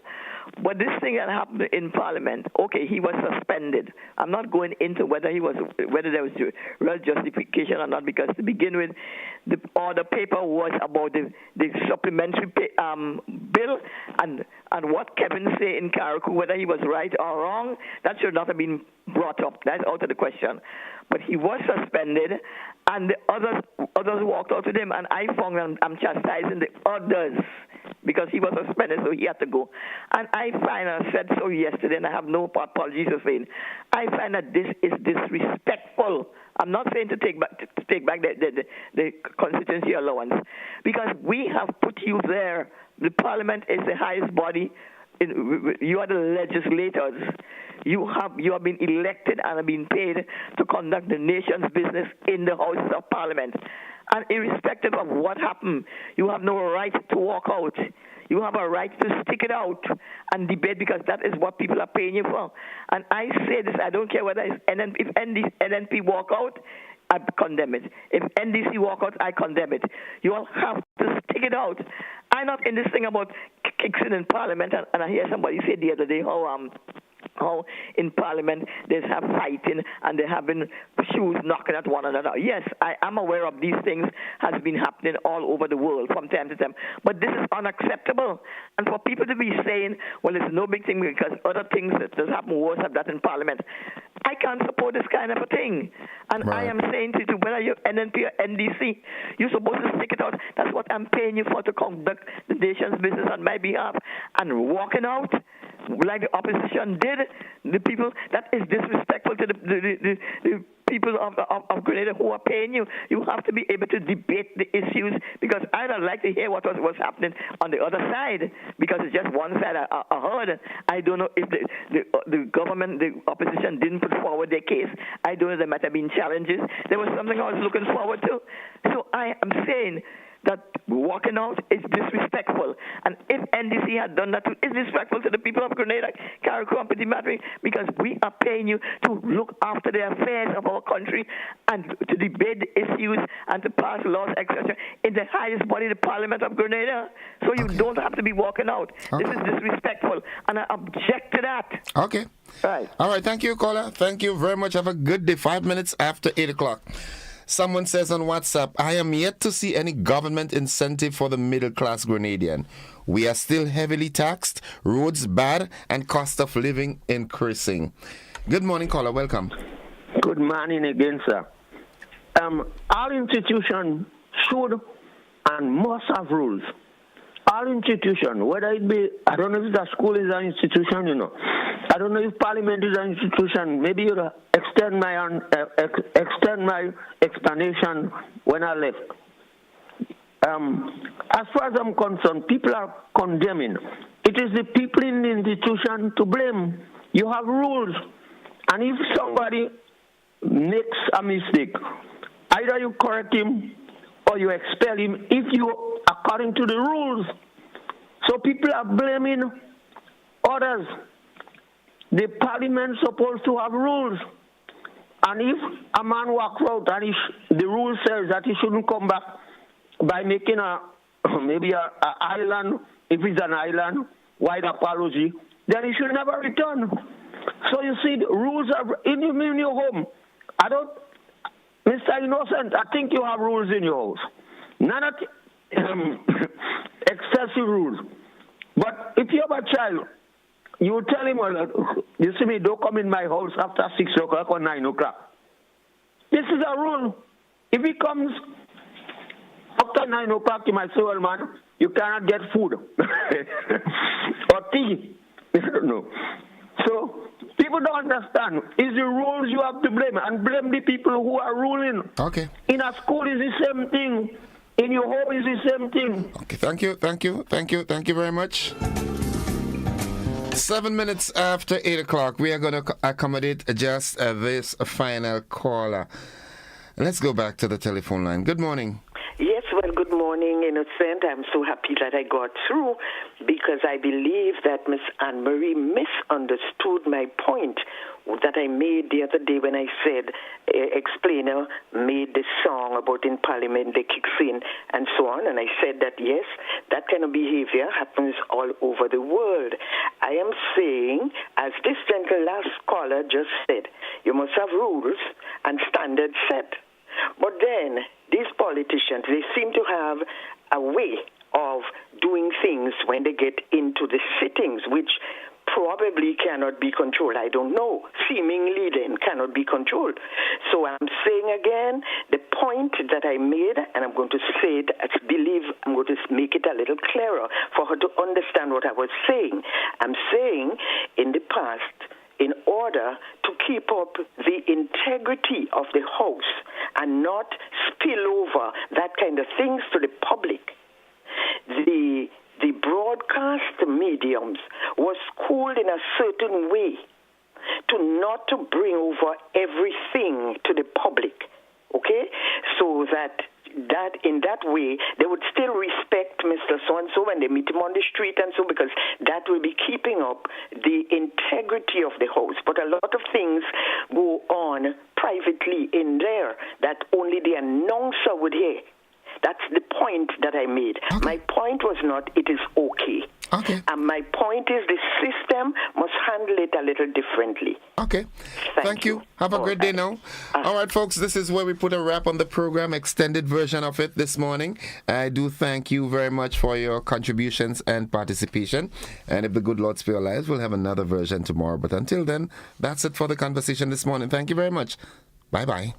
But this thing that happened in Parliament, okay, he was suspended. I'm not going into whether there was real justification or not, because to begin with, the paper was about the supplementary bill, and what Kevin said in Karakou, whether he was right or wrong, that should not have been brought up. That's out of the question. But he was suspended, and the others walked out with him, and I found I'm chastising the others because he was suspended, so he had to go. And I find, I said so yesterday, and I have no apologies for saying, I find that this is disrespectful. I'm not saying to take back the constituency allowance, because we have put you there. The Parliament is the highest body. You are the legislators. You have been elected and have been paid to conduct the nation's business in the Houses of Parliament. And irrespective of what happened, you have no right to walk out. You have a right to stick it out and debate, because that is what people are paying you for. And I say this, I don't care whether it's if NNP walk out, I condemn it. If NDC walk out, I condemn it. You all have to stick it out. I'm not in this thing about kicks in Parliament, and I hear somebody say the other day how in Parliament there's have fighting and they're having shoes knocking at one another. Yes, I am aware of these things has been happening all over the world from time to time. But this is unacceptable. And for people to be saying, well, it's no big thing because other things that does happen worse have that in Parliament, I can't support this kind of a thing. And right. I am saying to you, whether you're NNP or NDC, you're supposed to stick it out. That's what I'm paying you for, to conduct the nation's business on my behalf. And walking out like the opposition did, the people, that is disrespectful to the people of Grenada who are paying you. You have to be able to debate the issues, because I don't like to hear what was happening on the other side, because it's just one side I heard. I don't know if the government, the opposition didn't put forward their case. I don't know, there might have been challenges. There was something I was looking forward to. So I am saying that walking out is disrespectful. And if NDC had done that, it's disrespectful to the people of Grenada, Carriacou, and Petit Matry, because we are paying you to look after the affairs of our country and to debate the issues and to pass laws, etc., in the highest body, the Parliament of Grenada. So you don't have to be walking out. This is disrespectful, and I object to that. Okay. Right. All right. Thank you, caller. Thank you very much. Have a good day. 5 minutes after 8 o'clock. Someone says on WhatsApp, I am yet to see any government incentive for the middle-class Grenadian. We are still heavily taxed, roads bad, and cost of living increasing. Good morning, caller. Welcome. Good morning again, sir. Our institution should and must have rules. Our institution, whether it be, I don't know if the school is an institution, you know. I don't know if Parliament is an institution. Maybe you'll extend my explanation when I left. As far as I'm concerned, people are condemning. It is the people in the institution to blame. You have rules. And if somebody makes a mistake, either you correct him or you expel him if you, according to the rules. So people are blaming others. The parliament is supposed to have rules. And if a man walks out and the rule says that he shouldn't come back by making maybe an island, if it's an island, wide apology, then he should never return. So you see, the rules are in your home. Mr. Innocent, I think you have rules in your house. None of excessive rules. But if you have a child, you tell him, you see me, don't come in my house after 6 o'clock or 9 o'clock. This is a rule. If he comes after 9 o'clock, you might say, well, man, you cannot get food or tea. No. So people don't understand. It's the rules you have to blame, and blame the people who are ruling. Okay. In a school, is the same thing. In your home, is the same thing. Okay, thank you very much. 7 minutes after 8 o'clock, we are going to accommodate just this final caller. Let's go back to the telephone line. Good morning. Yes, well, good morning, Innocent. I'm so happy that I got through, because I believe that Miss Anne-Marie misunderstood my point that I made the other day when I said explainer made this song about in Parliament they kicks in and so on, and I said that yes, that kind of behavior happens all over the world. I am saying, as this gentle last caller just said, you must have rules and standards set. But then these politicians, they seem to have a way of doing things when they get into the sittings, which probably cannot be controlled. I don't know. Seemingly then cannot be controlled. So I'm saying again, the point that I made, and I'm going to say it, I believe I'm going to make it a little clearer for her to understand what I was saying. I'm saying in the past, in order to keep up the integrity of the House and not spill over that kind of things to the public, the broadcast mediums was schooled in a certain way to not to bring over everything to the public, okay? So that in that way, they would still respect Mr. So-and-so when they meet him on the street and so, because that will be keeping up the integrity of the House. But a lot of things go on privately in there that only the announcer would hear. That's the point that I made. Okay. My point was not it is okay. Okay. And my point is the system must handle it a little differently. Okay. Thank you. Have a great day now. All right, folks, this is where we put a wrap on the program, extended version of it this morning. I do thank you very much for your contributions and participation. And if the good Lord spare our lives, we'll have another version tomorrow. But until then, that's it for the conversation this morning. Thank you very much. Bye-bye.